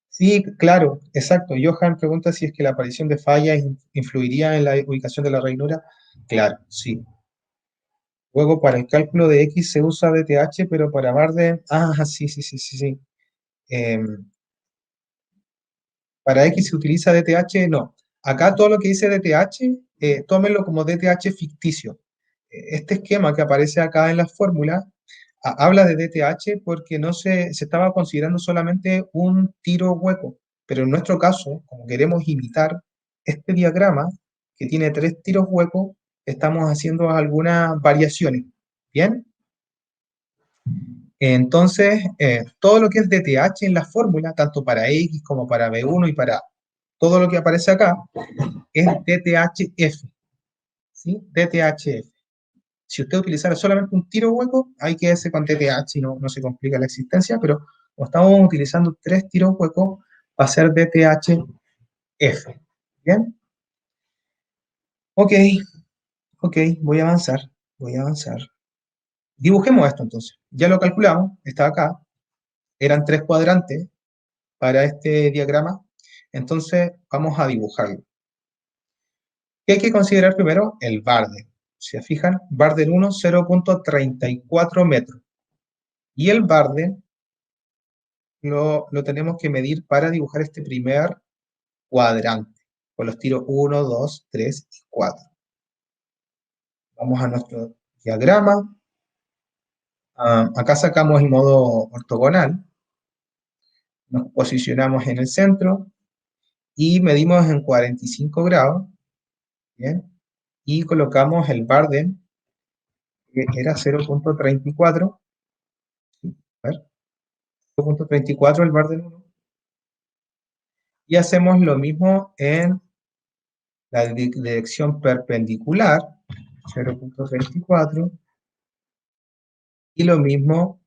Sí, claro, exacto. Johan pregunta si es que la aparición de fallas influiría en la ubicación de la ranura. Claro, sí. Luego, para el cálculo de X se usa DTH, pero para Barden, sí, sí, sí, sí, sí. Em, para X se utiliza DTH, no. Acá todo lo que dice DTH, tómenlo como DTH ficticio. Este esquema que aparece acá en la fórmula habla de DTH porque no se estaba considerando solamente un tiro hueco, pero en nuestro caso, como queremos imitar este diagrama que tiene 3 tiros huecos, estamos haciendo algunas variaciones. ¿Bien? Entonces, todo lo que es DTH en la fórmula, tanto para X como para B1 y para todo lo que aparece acá, es DTHF, ¿sí? DTHF. Si usted utilizara solamente un tiro hueco, hay que irse con DTH y no se complica la existencia, pero como estamos utilizando 3 tiros huecos, va a ser DTHF. ¿Bien? Ok, ok, voy a avanzar. Dibujemos esto entonces. Ya lo calculamos, está acá. Eran 3 cuadrantes para este diagrama. Entonces, vamos a dibujarlo. ¿Qué hay que considerar primero? El Barden. Si se fijan, Barden 1, 0.34 metros. Y el Barden lo tenemos que medir para dibujar este primer cuadrante. con los tiros 1, 2, 3 y 4. Vamos a nuestro diagrama. Acá sacamos el modo ortogonal. Nos posicionamos en el centro y medimos en 45 grados. ¿Bien? Y colocamos el Barden, que era 0.34. A ver, 0.34 el Barden 1. Y hacemos lo mismo en la dirección perpendicular, 0.34. Y lo mismo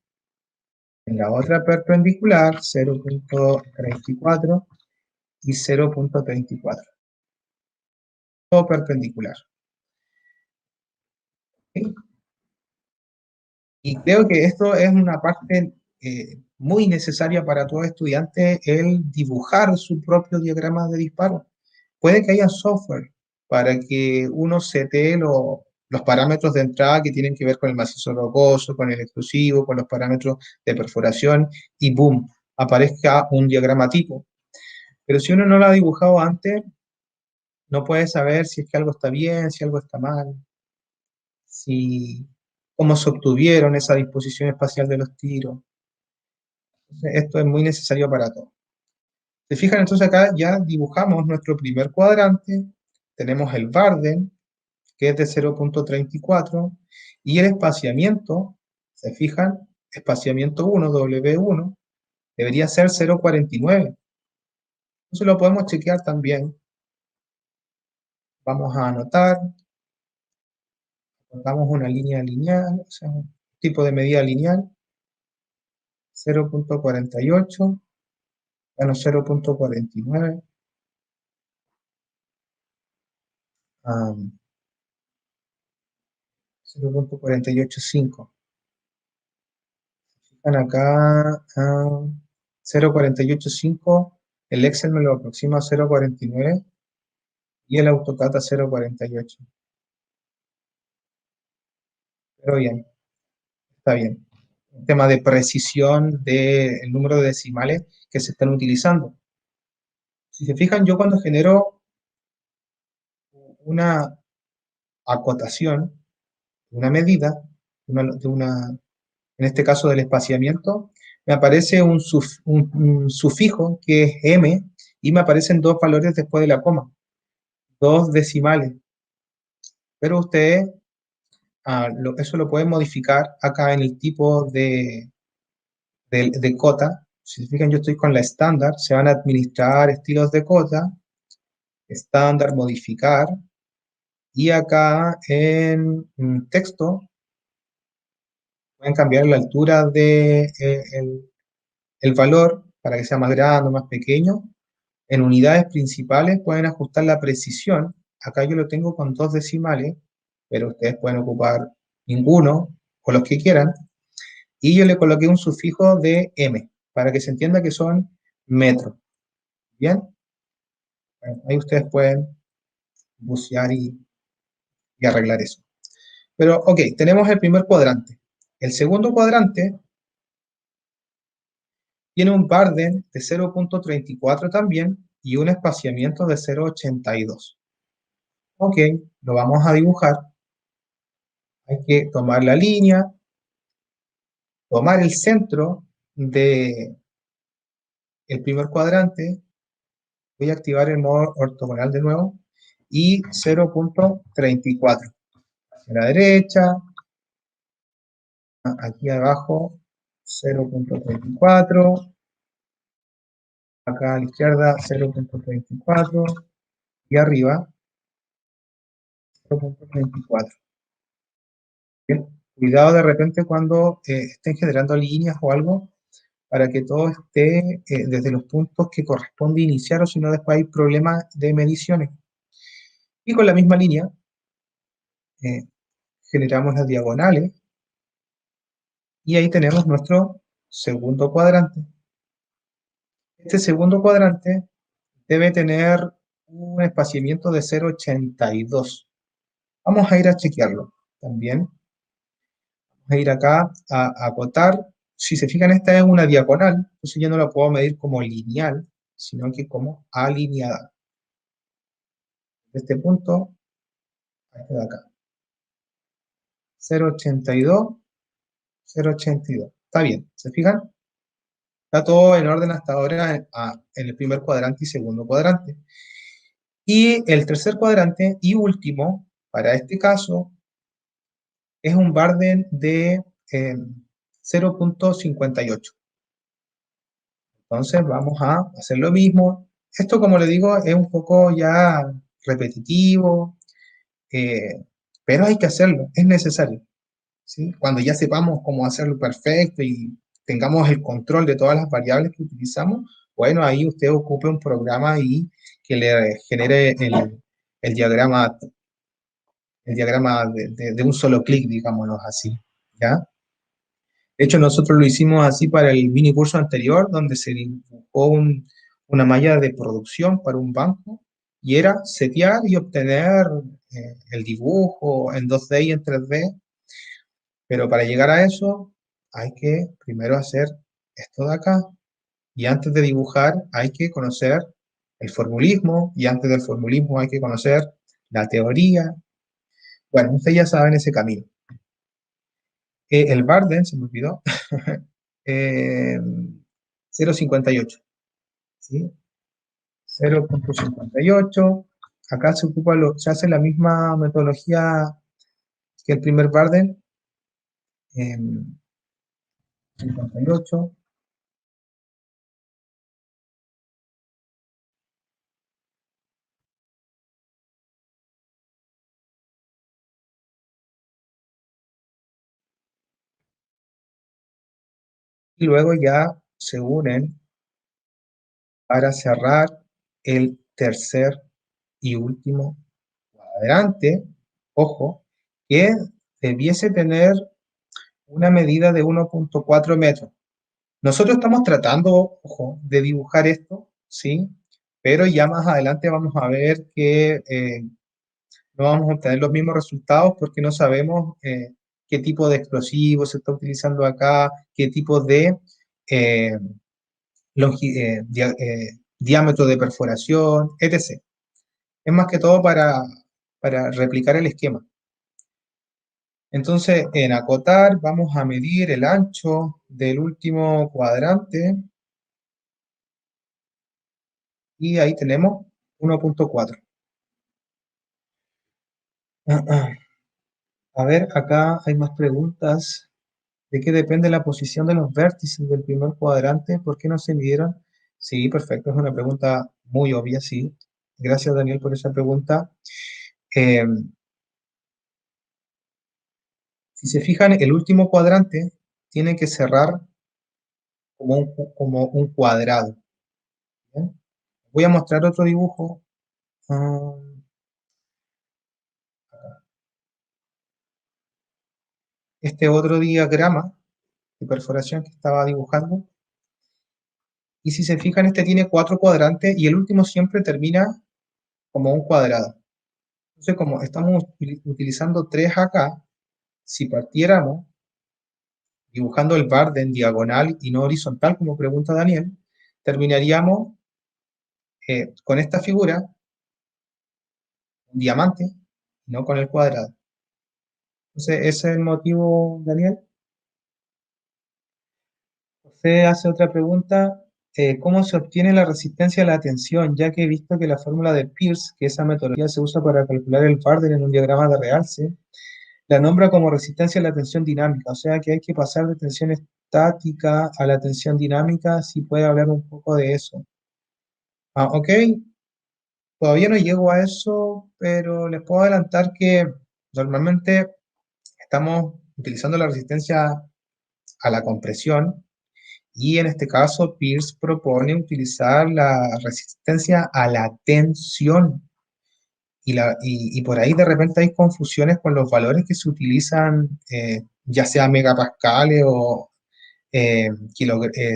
en la otra perpendicular, 0.34 y 0.34. Todo perpendicular. ¿Sí? Y creo que esto es una parte muy necesaria para todo estudiante, el dibujar su propio diagrama de disparo. Puede que haya software para que uno setee los parámetros de entrada que tienen que ver con el macizo rocoso, con el explosivo, con los parámetros de perforación, y boom, aparezca un diagrama tipo. Pero si uno no lo ha dibujado antes, no puede saber si es que algo está bien, si algo está mal, si cómo se obtuvieron esa disposición espacial de los tiros. Entonces, esto es muy necesario para todos. Se fijan, entonces acá ya dibujamos nuestro primer cuadrante, tenemos el Barden, que es de 0.34, y el espaciamiento, se fijan, espaciamiento 1, W1, debería ser 0.49. Entonces lo podemos chequear también. Vamos a anotar, damos una línea lineal, o sea, un tipo de medida lineal, 0.48, bueno, 0.49, 0.485. Fijan acá, 0.485, el Excel me lo aproxima a 0.49 y el AutoCAD a 0.48. Pero bien, está bien. El tema de precisión del número de decimales que se están utilizando. Si se fijan, yo cuando genero una acotación, una medida, en este caso del espaciamiento, me aparece un sufijo que es M y me aparecen dos valores después de la coma, dos decimales. Pero ustedes eso lo pueden modificar acá en el tipo de cota. Si se fijan, yo estoy con la estándar, se van a administrar estilos de cota, estándar, modificar, y acá en texto pueden cambiar la altura de el valor para que sea más grande o más pequeño. En unidades principales pueden ajustar la precisión. Acá yo lo tengo con 2 decimales, pero ustedes pueden ocupar ninguno o los que quieran. Y yo le coloqué un sufijo de M para que se entienda que son metros. ¿Bien? Bueno, ahí ustedes pueden bucear y arreglar eso. Pero, ok, tenemos el primer cuadrante. El segundo cuadrante tiene un Barden de 0.34 también y un espaciamiento de 0.82. Ok, lo vamos a dibujar. Hay que tomar la línea, tomar el centro del primer cuadrante. Voy a activar el modo ortogonal de nuevo y 0.34. Hacia la derecha, aquí abajo 0.34, acá a la izquierda 0.34 y arriba 0.34. Bien, cuidado de repente cuando estén generando líneas o algo para que todo esté desde los puntos que corresponde iniciar, o si no después hay problemas de mediciones. Y con la misma línea eh, generamos las diagonales y ahí tenemos nuestro segundo cuadrante. Este segundo cuadrante debe tener un espaciamiento de 0.82. Vamos a ir a chequearlo también. Vamos a ir acá a acotar. Si se fijan, esta es una diagonal, entonces yo no la puedo medir como lineal, sino que como alineada. de este punto a este de acá. 0,82, 0,82. Está bien, ¿se fijan? Está todo en orden hasta ahora en el primer cuadrante y segundo cuadrante. Y el tercer cuadrante y último, para este caso, es un Barden de 0,58. Entonces vamos a hacer lo mismo. Esto, como le digo, es un poco ya repetitivo, pero hay que hacerlo, es necesario, ¿sí? Cuando ya sepamos cómo hacerlo perfecto y tengamos el control de todas las variables que utilizamos, bueno, ahí usted ocupe un programa y que le genere el diagrama de un solo clic, digámoslo así, ¿ya? De hecho, nosotros lo hicimos así para el mini curso anterior, donde se dibujó una malla de producción para un banco, y era setear y obtener el dibujo en 2D y en 3D, pero para llegar a eso hay que primero hacer esto de acá, y antes de dibujar hay que conocer el formulismo, y antes del formulismo hay que conocer la teoría. Bueno, ustedes ya saben ese camino. El Barden, se me olvidó, 0,58, ¿sí? 0,58. Acá se hace la misma metodología que el primer Barden, 58. Y luego ya se unen para cerrar el tercer y último cuadrante, ojo, que debiese tener una medida de 1,4 metros. Nosotros estamos tratando, ojo, de dibujar esto, ¿sí? Pero ya más adelante vamos a ver que no vamos a obtener los mismos resultados porque no sabemos qué tipo de explosivo se está utilizando acá, qué tipo de eh, diámetro de perforación, etc. Es más que todo para replicar el esquema. Entonces, en acotar vamos a medir el ancho del último cuadrante y ahí tenemos 1,4. A ver, acá hay más preguntas. ¿De qué depende la posición de los vértices del primer cuadrante? ¿Por qué no se midieron? Sí, perfecto, es una pregunta muy obvia, sí. Gracias, Daniel, por esa pregunta. Eh, si se fijan, el último cuadrante tiene que cerrar como un cuadrado. ¿Bien? Voy a mostrar otro dibujo. Ah, este otro diagrama de perforación que estaba dibujando. Y si se fijan, este tiene 4 cuadrantes y el último siempre termina como un cuadrado. Entonces, como estamos utilizando 3 acá, si partiéramos dibujando el bar en diagonal y no horizontal, como pregunta Daniel, terminaríamos con esta figura, un diamante, no con el cuadrado. Entonces, ese es el motivo, Daniel. José hace otra pregunta. ¿Cómo se obtiene la resistencia a la tensión? Ya que he visto que la fórmula de Peirce, que esa metodología se usa para calcular el Barden en un diagrama de realce, la nombra como resistencia a la tensión dinámica, o sea que hay que pasar de tensión estática a la tensión dinámica. Si puede hablar un poco de eso. Ok, todavía no llego a eso, pero les puedo adelantar que normalmente estamos utilizando la resistencia a la compresión y en este caso Peirce propone utilizar la resistencia a la tensión. Y por ahí de repente hay confusiones con los valores que se utilizan, ya sea megapascales o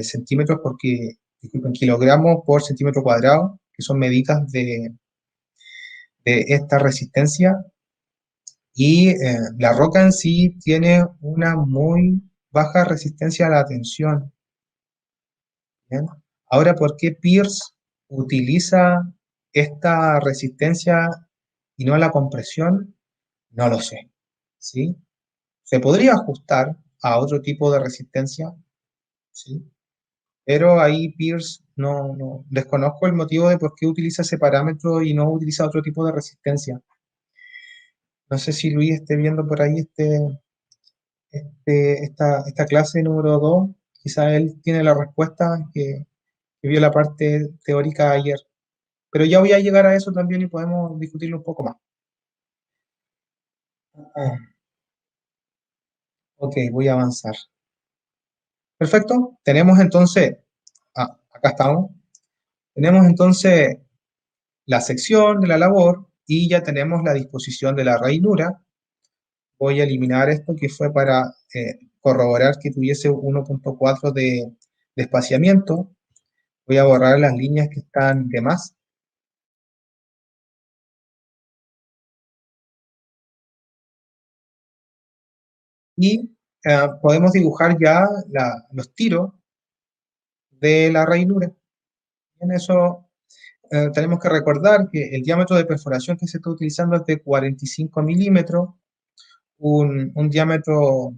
centímetros disculpen, kilogramos por centímetro cuadrado, que son medidas de esta resistencia. Y la roca en sí tiene una muy baja resistencia a la tensión. ¿Bien? Ahora, ¿por qué Peirce utiliza esta resistencia y no a la compresión, no lo sé, ¿sí? Se podría ajustar a otro tipo de resistencia, ¿sí? Pero ahí Pierce desconozco el motivo de por qué utiliza ese parámetro y no utiliza otro tipo de resistencia. No sé si Luis esté viendo por ahí esta clase número 2. Quizá él tiene la respuesta que vio la parte teórica ayer. Pero ya voy a llegar a eso también y podemos discutirlo un poco más. Ah, ok, voy a avanzar. Perfecto. Tenemos entonces, acá estamos. Tenemos entonces la sección de la labor y ya tenemos la disposición de la ranura. Voy a eliminar esto que fue para corroborar que tuviese 1.4 de espaciamiento. Voy a borrar las líneas que están de más. Y podemos dibujar ya los tiros de la ranura. En eso tenemos que recordar que el diámetro de perforación que se está utilizando es de 45 milímetros, un diámetro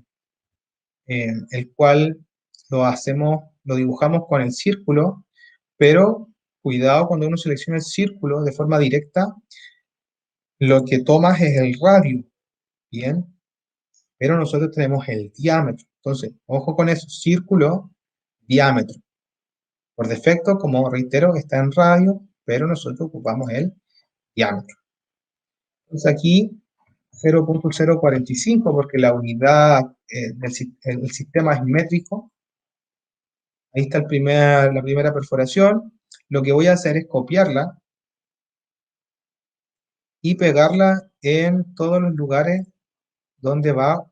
el cual lo dibujamos con el círculo, pero cuidado cuando uno selecciona el círculo de forma directa, lo que tomas es el radio, ¿bien? Pero nosotros tenemos el diámetro. Entonces, ojo con eso, círculo, diámetro. Por defecto, como reitero, está en radio, pero nosotros ocupamos el diámetro. Entonces aquí 0.045 porque la unidad del sistema es métrico. Ahí está la primera perforación. Lo que voy a hacer es copiarla y pegarla en todos los lugares donde va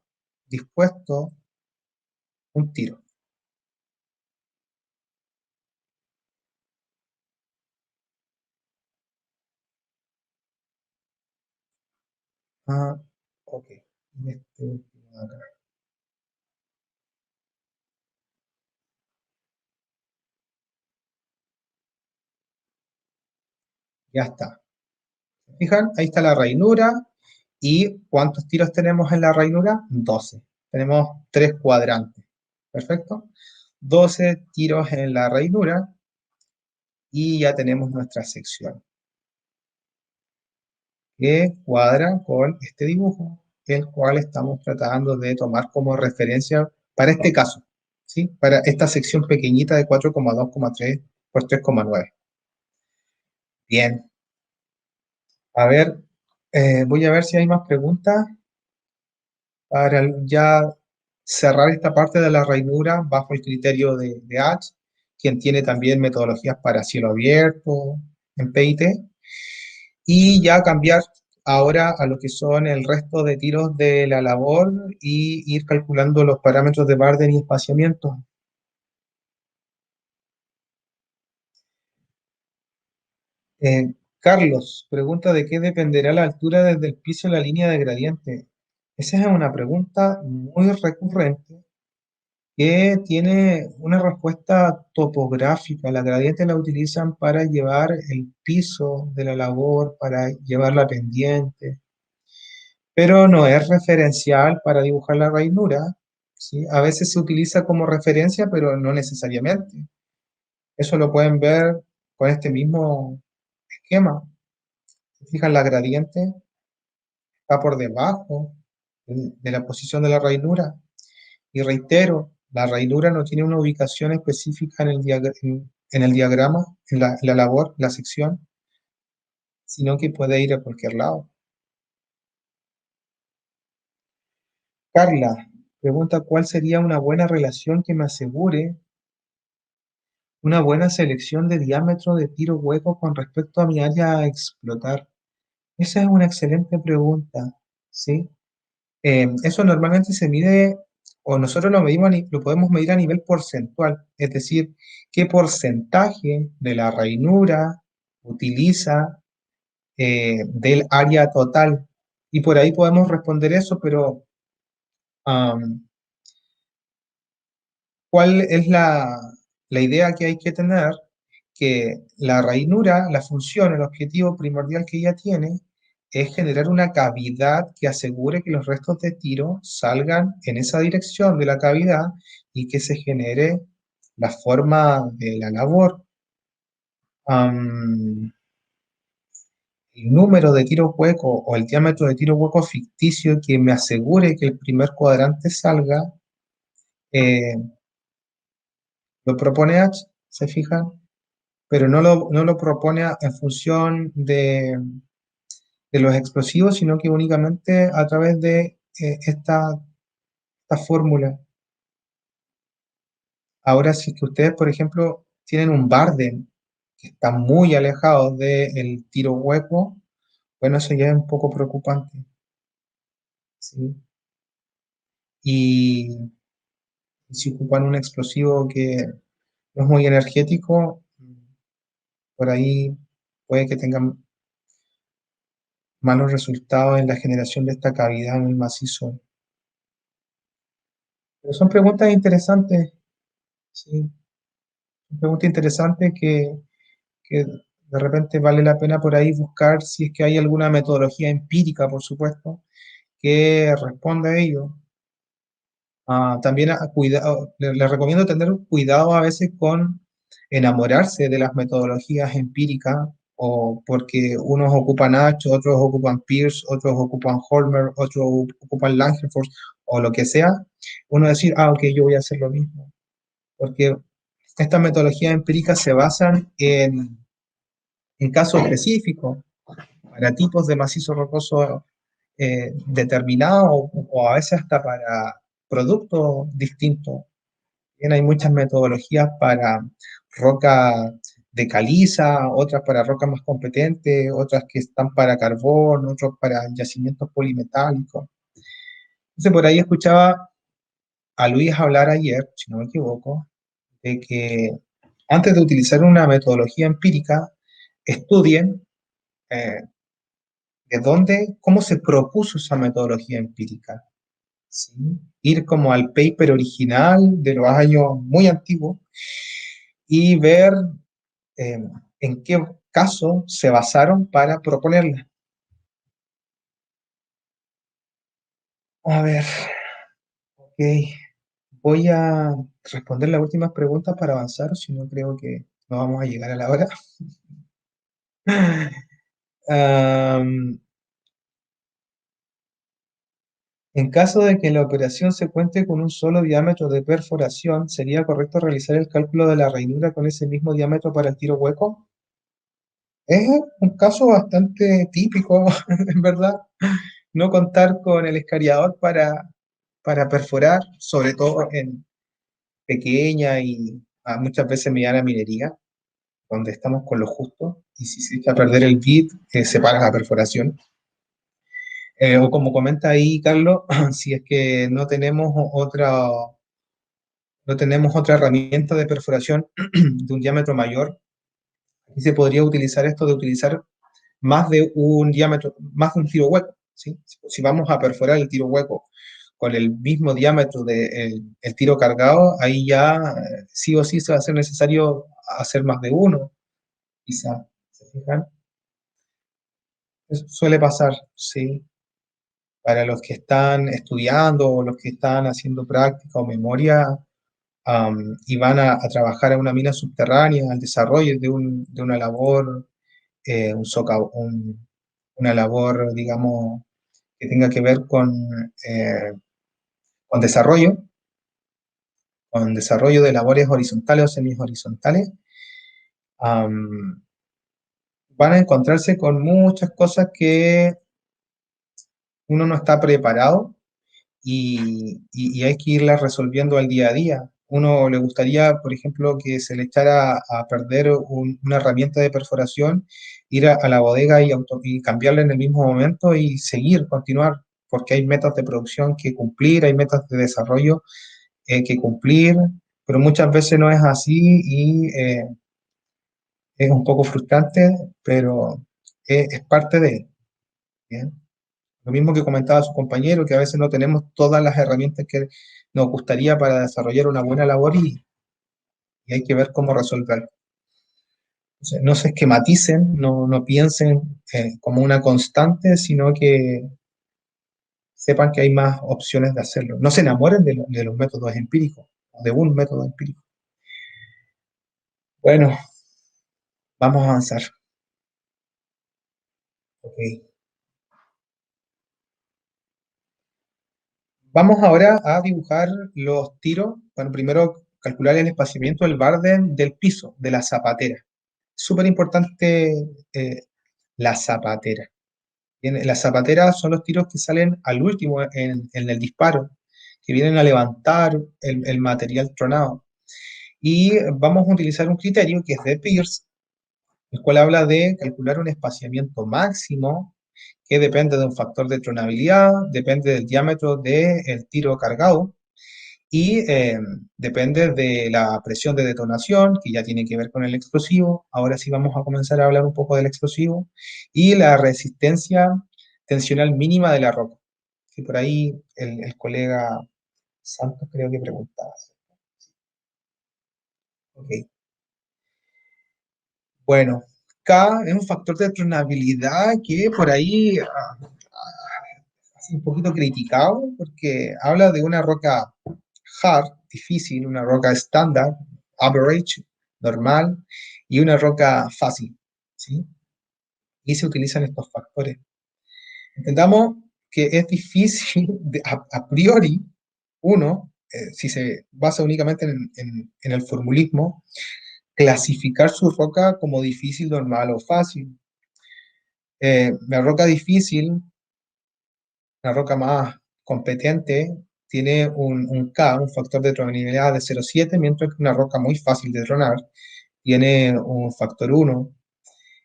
dispuesto un tiro. Ah, ok. Este último de acá. Ya está. Fijan, ahí está la ranura. ¿Y cuántos tiros tenemos en la ranura? 12. Tenemos 3 cuadrantes. Perfecto. 12 tiros en la ranura y ya tenemos nuestra sección que cuadra con este dibujo, el cual estamos tratando de tomar como referencia para este caso, ¿sí? Para esta sección pequeñita de 4,2,3 por 3,9. Bien, a ver, voy a ver si hay más preguntas para ya cerrar esta parte de la ranura bajo el criterio de H, quien tiene también metodologías para cielo abierto en PIT, y ya cambiar ahora a lo que son el resto de tiros de la labor y ir calculando los parámetros de Barden y espaciamiento. Carlos, pregunta de qué dependerá la altura desde el piso a la línea de gradiente. Esa es una pregunta muy recurrente que tiene una respuesta topográfica. La gradiente la utilizan para llevar el piso de la labor, para llevar la pendiente, pero no es referencial para dibujar la ranura, ¿sí? A veces se utiliza como referencia, pero no necesariamente. Eso lo pueden ver con este mismo esquema. Se fijan, la gradiente está por debajo de la posición de la ranura. Y reitero, la ranura no tiene una ubicación específica en el diagrama, en la labor, la sección, sino que puede ir a cualquier lado. Carla pregunta cuál sería una buena relación que me asegure una buena selección de diámetro de tiro hueco con respecto a mi área a explotar. Esa es una excelente pregunta, ¿sí? Eso normalmente se mide, o nosotros lo podemos medir a nivel porcentual, es decir, qué porcentaje de la ranura utiliza del área total. Y por ahí podemos responder eso, pero ¿cuál es la idea que hay que tener? Que la ranura, la función, el objetivo primordial que ella tiene es generar una cavidad que asegure que los restos de tiro salgan en esa dirección de la cavidad y que se genere la forma de la labor. El número de tiros huecos o el diámetro de tiro hueco ficticio que me asegure que el primer cuadrante salga, eh, lo propone H, ¿se fijan? Pero no lo propone en función de los explosivos, sino que únicamente a través de esta fórmula. Ahora, si es que ustedes, por ejemplo, tienen un Barden que está muy alejado del tiro hueco, bueno, eso ya es un poco preocupante, ¿sí? Y si ocupan un explosivo que no es muy energético, por ahí puede que tengan malos resultados en la generación de esta cavidad en el macizo. Pero son preguntas interesantes, ¿sí? Son preguntas interesantes que de repente vale la pena por ahí buscar si es que hay alguna metodología empírica, por supuesto, que responda a ello. También les recomiendo tener cuidado a veces con enamorarse de las metodologías empíricas, o porque unos ocupan H, otros ocupan Peirce, otros ocupan Holmer, otros ocupan Langenfors, o lo que sea, uno decir, ok, yo voy a hacer lo mismo, porque estas metodologías empíricas se basan en casos específicos, para tipos de macizo rocoso determinados, o a veces hasta para productos distintos. Bien, hay muchas metodologías para roca de caliza, otras para rocas más competentes, otras que están para carbón, otros para yacimientos polimetálicos. Entonces, por ahí escuchaba a Luis hablar ayer, si no me equivoco, de que antes de utilizar una metodología empírica, estudien eh, de dónde, cómo se propuso esa metodología empírica. ¿Sí? Ir como al paper original de los años muy antiguos y ver eh, en qué caso se basaron para proponerla. A ver, ok. Voy a responder las últimas preguntas para avanzar, si no creo que no vamos a llegar a la hora. Um, En caso de que en la operación se cuente con un solo diámetro de perforación, ¿sería correcto realizar el cálculo de la ranura con ese mismo diámetro para el tiro hueco? Es un caso bastante típico, en verdad, no contar con el escariador para perforar, sobre todo en pequeña y muchas veces mediana minería, donde estamos con lo justo, y si se echa a perder el bit, se para la perforación. O como comenta ahí Carlos, si es que no tenemos otra herramienta de perforación de un diámetro mayor, y se podría utilizar esto de utilizar más de un diámetro, más de un tiro hueco, ¿sí? Si vamos a perforar el tiro hueco con el mismo diámetro del tiro cargado, ahí ya sí o sí se va a hacer necesario hacer más de uno, quizá. ¿Se fijan? Eso suele pasar, sí. Para los que están estudiando o los que están haciendo práctica o memoria, y van a trabajar en una mina subterránea, al desarrollo de una labor, una labor, digamos, que tenga que ver con desarrollo, con desarrollo de labores horizontales o semi-horizontales, van a encontrarse con muchas cosas que uno no está preparado y hay que irlas resolviendo al día a día. Uno le gustaría, por ejemplo, que se le echara a perder una herramienta de perforación, ir a la bodega y cambiarla en el mismo momento y seguir, continuar, porque hay metas de producción que cumplir, hay metas de desarrollo que cumplir, pero muchas veces no es así y es un poco frustrante, pero es parte de, ¿bien? Lo mismo que comentaba su compañero, que a veces no tenemos todas las herramientas que nos gustaría para desarrollar una buena labor y hay que ver cómo resolver. No se esquematicen, no piensen como una constante, sino que sepan que hay más opciones de hacerlo. No se enamoren de los métodos empíricos, de un método empírico. Bueno, vamos a avanzar. Ok. Vamos ahora a dibujar los tiros. Bueno, primero calcular el espaciamiento del barden del piso, de la zapatera. Súper importante la zapatera. Bien, las zapateras son los tiros que salen al último en el disparo, que vienen a levantar el material tronado. Y vamos a utilizar un criterio que es de Peirce, el cual habla de calcular un espaciamiento máximo que depende de un factor de tronabilidad, depende del diámetro del tiro cargado y depende de la presión de detonación, que ya tiene que ver con el explosivo. Ahora sí vamos a comenzar a hablar un poco del explosivo y la resistencia tensional mínima de la roca, que por ahí el colega Santos creo que preguntaba. Ok. Bueno, K es un factor de tronabilidad que por ahí es un poquito criticado porque habla de una roca hard, difícil, una roca estándar, average, normal, y una roca fácil, ¿sí? Y se utilizan estos factores. Entendamos que es difícil, a priori, uno, si se basa únicamente en el formulismo, clasificar su roca como difícil, normal o fácil. La roca difícil, la roca más competente, tiene un K, un factor de tronabilidad de 0,7, mientras que una roca muy fácil de tronar tiene un factor 1.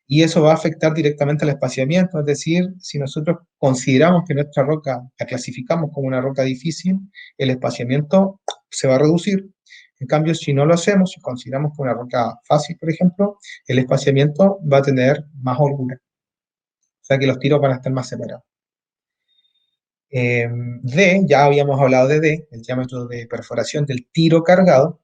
Y eso va a afectar directamente al espaciamiento, es decir, si nosotros consideramos que nuestra roca la clasificamos como una roca difícil, el espaciamiento se va a reducir. En cambio, si no lo hacemos, si consideramos que una roca fácil, por ejemplo, el espaciamiento va a tener más holgura. O sea que los tiros van a estar más separados. D, ya habíamos hablado de D, el diámetro de perforación del tiro cargado.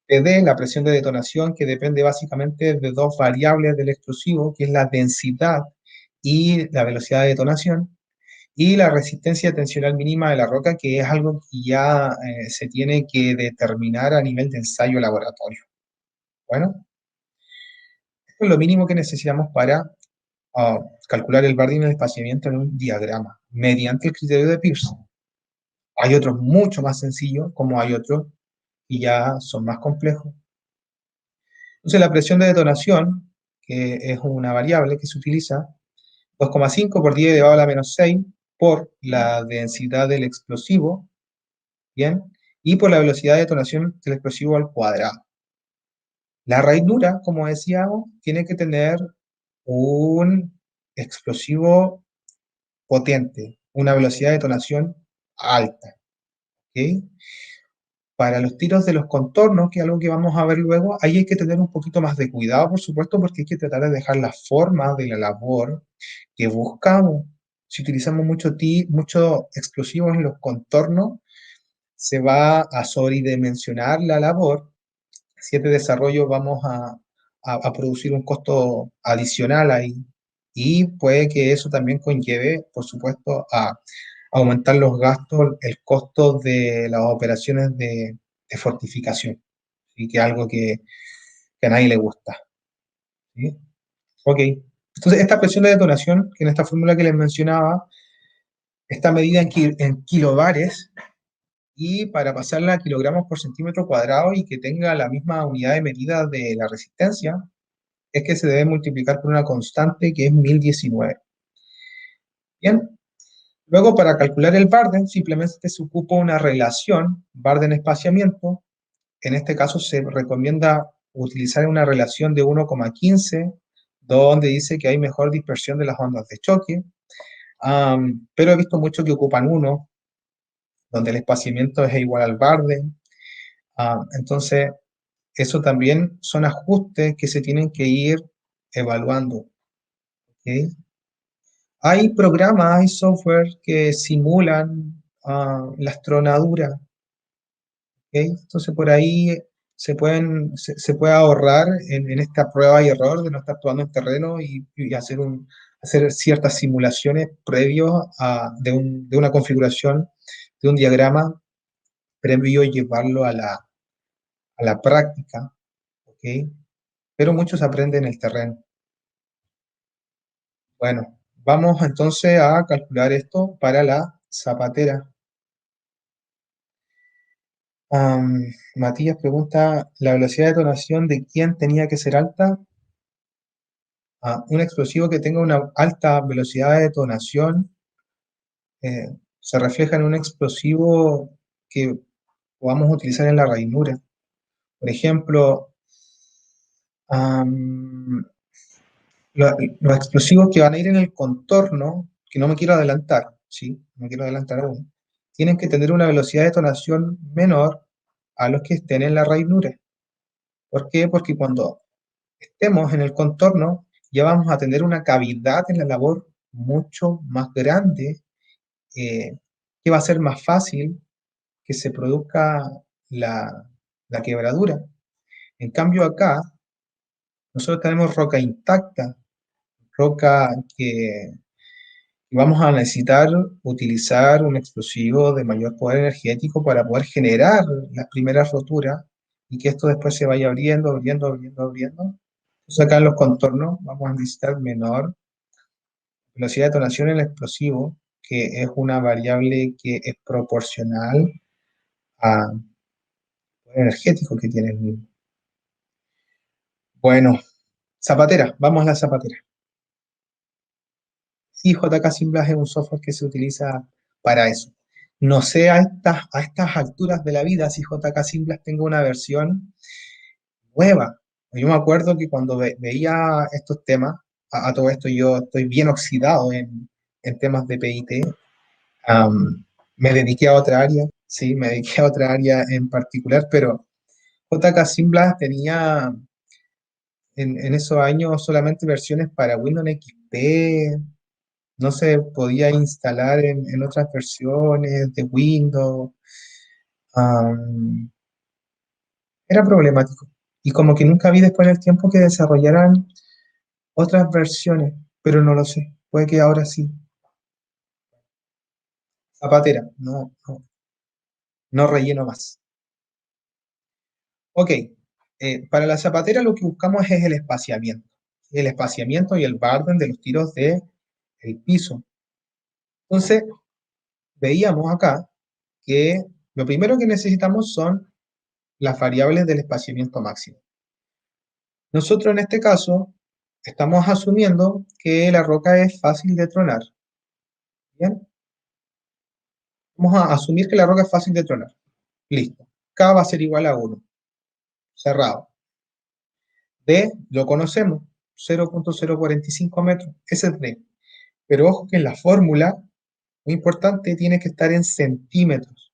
PD, la presión de detonación, que depende básicamente de dos variables del explosivo, que es la densidad y la velocidad de detonación, y la resistencia tensional mínima de la roca, que es algo que ya se tiene que determinar a nivel de ensayo laboratorio. Bueno, esto es lo mínimo que necesitamos para calcular el Bardeen en el espaciamiento en un diagrama, mediante el criterio de Peirce. Hay otros mucho más sencillos, como hay otros y ya son más complejos. Entonces, la presión de detonación, que es una variable que se utiliza, 2,5 por 10 elevado a la menos 6 por la densidad del explosivo, ¿bien? Y por la velocidad de detonación del explosivo al cuadrado. La raíz dura, como decíamos, tiene que tener un explosivo potente, una velocidad de detonación alta, ¿ok? Para los tiros de los contornos, que es algo que vamos a ver luego, ahí hay que tener un poquito más de cuidado, por supuesto, porque hay que tratar de dejar la forma de la labor que buscamos. Si utilizamos mucho explosivos en los contornos, se va a sobredimensionar la labor. Si este desarrollo vamos a producir un costo adicional ahí. Y puede que eso también conlleve, por supuesto, a aumentar los gastos, el costo de las operaciones de fortificación, y que es algo que a nadie le gusta. ¿Sí? Ok, entonces esta presión de detonación, que en esta fórmula que les mencionaba, está medida en kilobares, y para pasarla a kilogramos por centímetro cuadrado y que tenga la misma unidad de medida de la resistencia, es que se debe multiplicar por una constante que es 1019. Bien, luego, para calcular el Barden, simplemente se ocupa una relación Barden-espaciamiento. En este caso se recomienda utilizar una relación de 1,15, donde dice que hay mejor dispersión de las ondas de choque. Pero he visto muchos que ocupan 1, donde el espaciamiento es igual al Barden. Entonces, eso también son ajustes que se tienen que ir evaluando. ¿Okay? Hay programas, hay software que simulan las tronaduras. ¿Okay? Entonces, por ahí se puede ahorrar en esta prueba y error de no estar actuando en terreno y hacer ciertas simulaciones previos de una configuración, de un diagrama, previo y llevarlo a la práctica, ¿ok? Pero muchos aprenden en el terreno. Bueno, vamos entonces a calcular esto para la zapatera. Matías pregunta, ¿la velocidad de detonación de quién tenía que ser alta? Un explosivo que tenga una alta velocidad de detonación se refleja en un explosivo que podamos utilizar en la ranura. Por ejemplo, am, los explosivos que van a ir en el contorno, que no me quiero adelantar, ¿sí? No me quiero adelantar aún, tienen que tener una velocidad de detonación menor a los que estén en la ranura. ¿Por qué? Porque cuando estemos en el contorno, ya vamos a tener una cavidad en la labor mucho más grande, eh, que va a ser más fácil que se produzca la quebradura. En cambio acá, nosotros tenemos roca intacta, roca que vamos a necesitar utilizar un explosivo de mayor poder energético para poder generar las primeras roturas y que esto después se vaya abriendo, abriendo, abriendo, abriendo. Entonces acá en los contornos vamos a necesitar menor velocidad de detonación en el explosivo, que es una variable que es proporcional al poder energético que tiene el mismo. Bueno, zapatera, vamos a la zapatera. Sí, JK Simblas es un software que se utiliza para eso. No sé a estas alturas de la vida si JK Simblas tenga una versión nueva. Yo me acuerdo que cuando veía estos temas, a todo esto yo estoy bien oxidado en temas de PIT, me dediqué a otra área, sí, me dediqué a otra área en particular, pero JK Simblas tenía en esos años solamente versiones para Windows XP, no se podía instalar en otras versiones de Windows. am, Era problemático. Y como que nunca vi después en el tiempo que desarrollaran otras versiones, pero no lo sé. Puede que ahora sí. Zapatera, no, no, no relleno más. Ok, para la zapatera lo que buscamos es el espaciamiento y el barden de los tiros del piso. Entonces, veíamos acá que lo primero que necesitamos son las variables del espaciamiento máximo. Nosotros en este caso estamos asumiendo que la roca es fácil de tronar. ¿Bien? Vamos a asumir que la roca es fácil de tronar. Listo. K va a ser igual a 1. Cerrado. D lo conocemos. 0.045 metros. Ese es D. Pero ojo que en la fórmula, muy importante, tiene que estar en centímetros.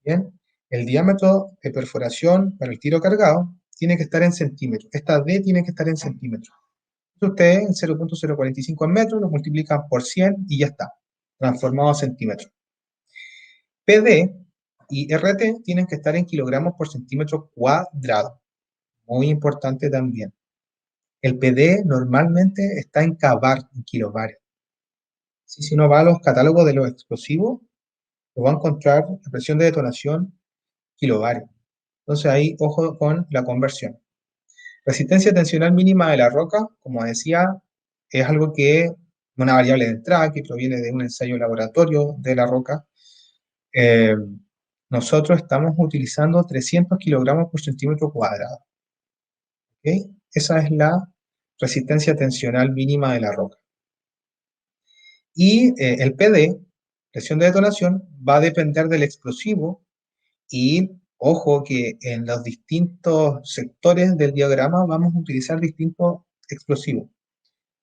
¿Bien? El diámetro de perforación para el tiro cargado tiene que estar en centímetros. Esta D tiene que estar en centímetros. Ustedes en 0.045 metros lo multiplican por 100 y ya está, transformado a centímetros. PD y RT tienen que estar en kilogramos por centímetro cuadrado. Muy importante también. El PD normalmente está en kbar, en kilobar. Si uno va a los catálogos de los explosivos, lo va a encontrar la presión de detonación kilobar. Entonces ahí, ojo con la conversión. Resistencia tensional mínima de la roca, como decía, es algo que, una variable de entrada que proviene de un ensayo laboratorio de la roca. Eh, Nosotros estamos utilizando 300 kilogramos por centímetro cuadrado. ¿Okay? Esa es la resistencia tensional mínima de la roca. Y el PD, presión de detonación, va a depender del explosivo y ojo que en los distintos sectores del diagrama vamos a utilizar distintos explosivos.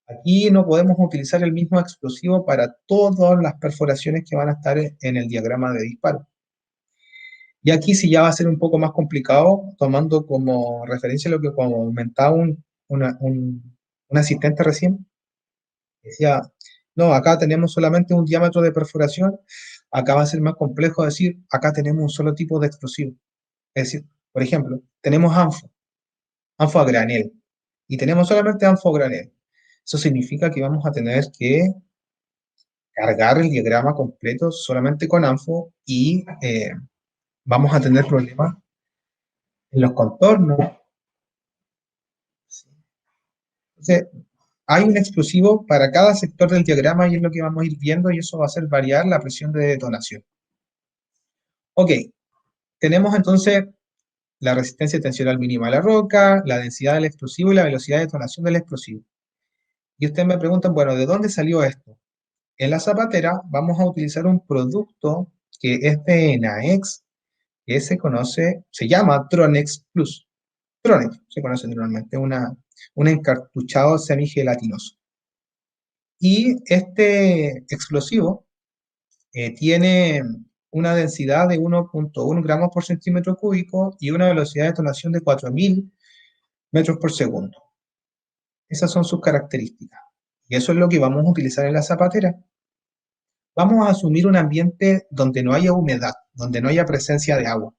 Aquí no podemos utilizar el mismo explosivo para todas las perforaciones que van a estar en el diagrama de disparo. Y aquí sí ya va a ser un poco más complicado, tomando como referencia lo que comentaba un asistente recién. Decía, no, acá tenemos solamente un diámetro de perforación, acá va a ser más complejo decir, acá tenemos un solo tipo de explosivo. Es decir, Por ejemplo, tenemos ANFO a granel, y tenemos solamente ANFO a granel. Eso significa que vamos a tener que cargar el diagrama completo solamente con ANFO y vamos a tener problemas en los contornos. Entonces, hay un explosivo para cada sector del diagrama y es lo que vamos a ir viendo y eso va a hacer variar la presión de detonación. Ok, tenemos entonces la resistencia tensional mínima a la roca, la densidad del explosivo y la velocidad de detonación del explosivo. Y ustedes me preguntan, bueno, ¿de dónde salió esto? En la zapatera vamos a utilizar un producto que es de Naex, que se llama Tronex Plus. Tronex se conoce normalmente, un encartuchado semigelatinoso. Y este explosivo tiene una densidad de 1.1 gramos por centímetro cúbico y una velocidad de detonación de 4.000 metros por segundo. Esas son sus características. Y eso es lo que vamos a utilizar en la zapatera. Vamos a asumir un ambiente donde no haya humedad, donde no haya presencia de agua.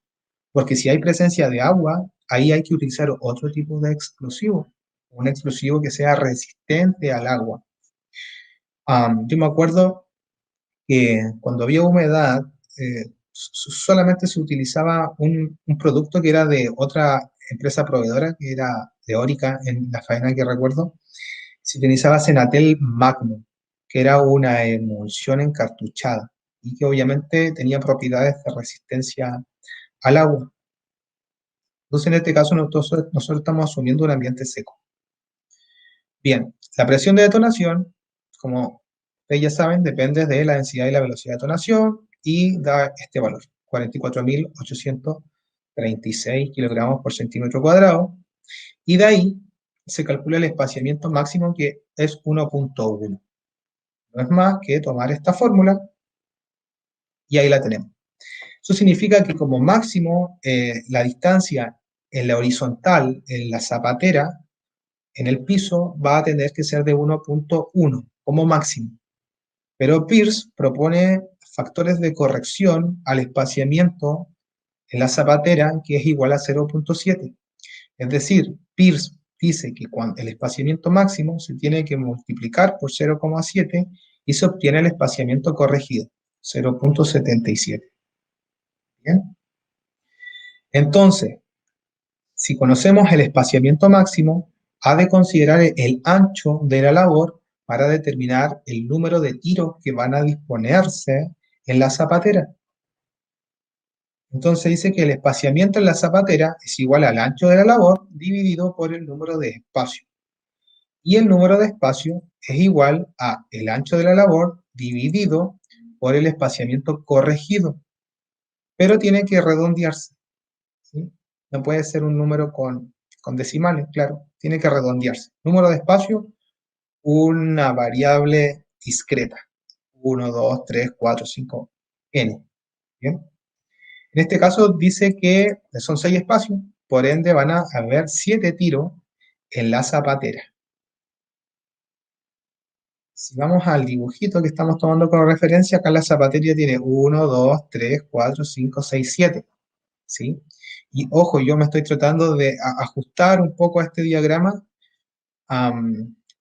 Porque si hay presencia de agua, ahí hay que utilizar otro tipo de explosivo. Un explosivo que sea resistente al agua. Yo me acuerdo que cuando había humedad, solamente se utilizaba un producto que era de otra empresa proveedora, que era teórica en la faena que recuerdo. Se utilizaba Senatel Magnum, que era una emulsión encartuchada y que obviamente tenía propiedades de resistencia al agua. Entonces, en este caso, nosotros estamos asumiendo un ambiente seco. Bien, la presión de detonación, como ustedes ya saben, depende de la densidad y la velocidad de detonación y da este valor, 44.836 kilogramos por centímetro cuadrado. Y de ahí se calcula el espaciamiento máximo, que es 1.1. No es más que tomar esta fórmula y ahí la tenemos. Eso significa que como máximo la distancia en la horizontal, en la zapatera, en el piso, va a tener que ser de 1.1 como máximo. Pero Peirce propone factores de corrección al espaciamiento en la zapatera que es igual a 0.7. Es decir, Peirce dice que cuando el espaciamiento máximo se tiene que multiplicar por 0,7 y se obtiene el espaciamiento corregido, 0.77. ¿Bien? Entonces, si conocemos el espaciamiento máximo, ha de considerar el ancho de la labor para determinar el número de tiros que van a disponerse en la zapatera. Entonces dice que el espaciamiento en la zapatera es igual al ancho de la labor dividido por el número de espacio. Y el número de espacio es igual a el ancho de la labor dividido por el espaciamiento corregido. Pero tiene que redondearse, ¿sí? No puede ser un número con decimales, claro, tiene que redondearse. Número de espacio, una variable discreta. 1, 2, 3, 4, 5, n. ¿Bien? En este caso dice que son 6 espacios, por ende van a haber 7 tiros en la zapatera. Si vamos al dibujito que estamos tomando como referencia, acá la zapatera tiene 1, 2, 3, 4, 5, 6, 7. ¿Sí? Y ojo, yo me estoy tratando de ajustar un poco a este diagrama,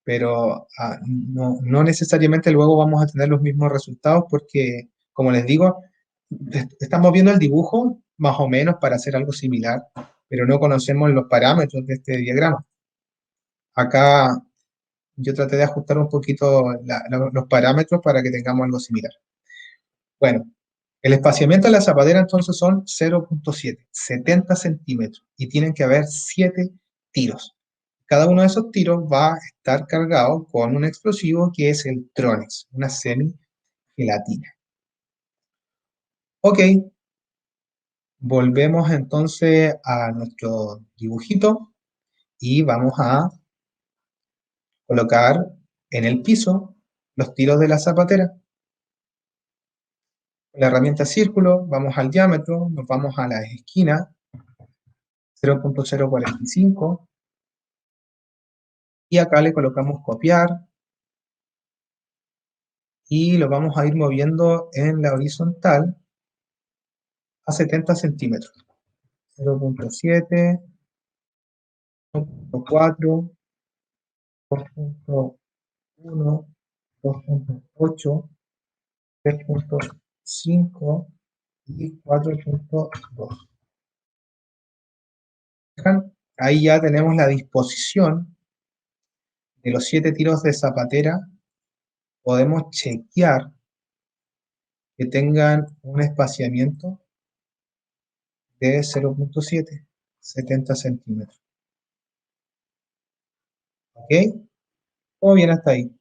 pero no necesariamente luego vamos a tener los mismos resultados porque, como les digo, estamos viendo el dibujo más o menos para hacer algo similar, pero no conocemos los parámetros de este diagrama. Acá yo traté de ajustar un poquito los parámetros para que tengamos algo similar. Bueno, el espaciamiento de la zapatera entonces son 0.7, 70 centímetros, y tienen que haber 7 tiros. Cada uno de esos tiros va a estar cargado con un explosivo que es el Tronex, una semigelatina. Ok, volvemos entonces a nuestro dibujito y vamos a colocar en el piso los tiros de la zapatera. La herramienta círculo, vamos al diámetro, nos vamos a la esquina, 0.045, y acá le colocamos copiar, y lo vamos a ir moviendo en la horizontal a 70 centímetros. 0.7, 2.4, 2.1, 2.8, 3.5 y 4.2. Ahí ya tenemos la disposición de los 7 tiros de zapatera. Podemos chequear que tengan un espaciamiento de 0.7, 70 centímetros. ¿Ok? Todo bien hasta ahí.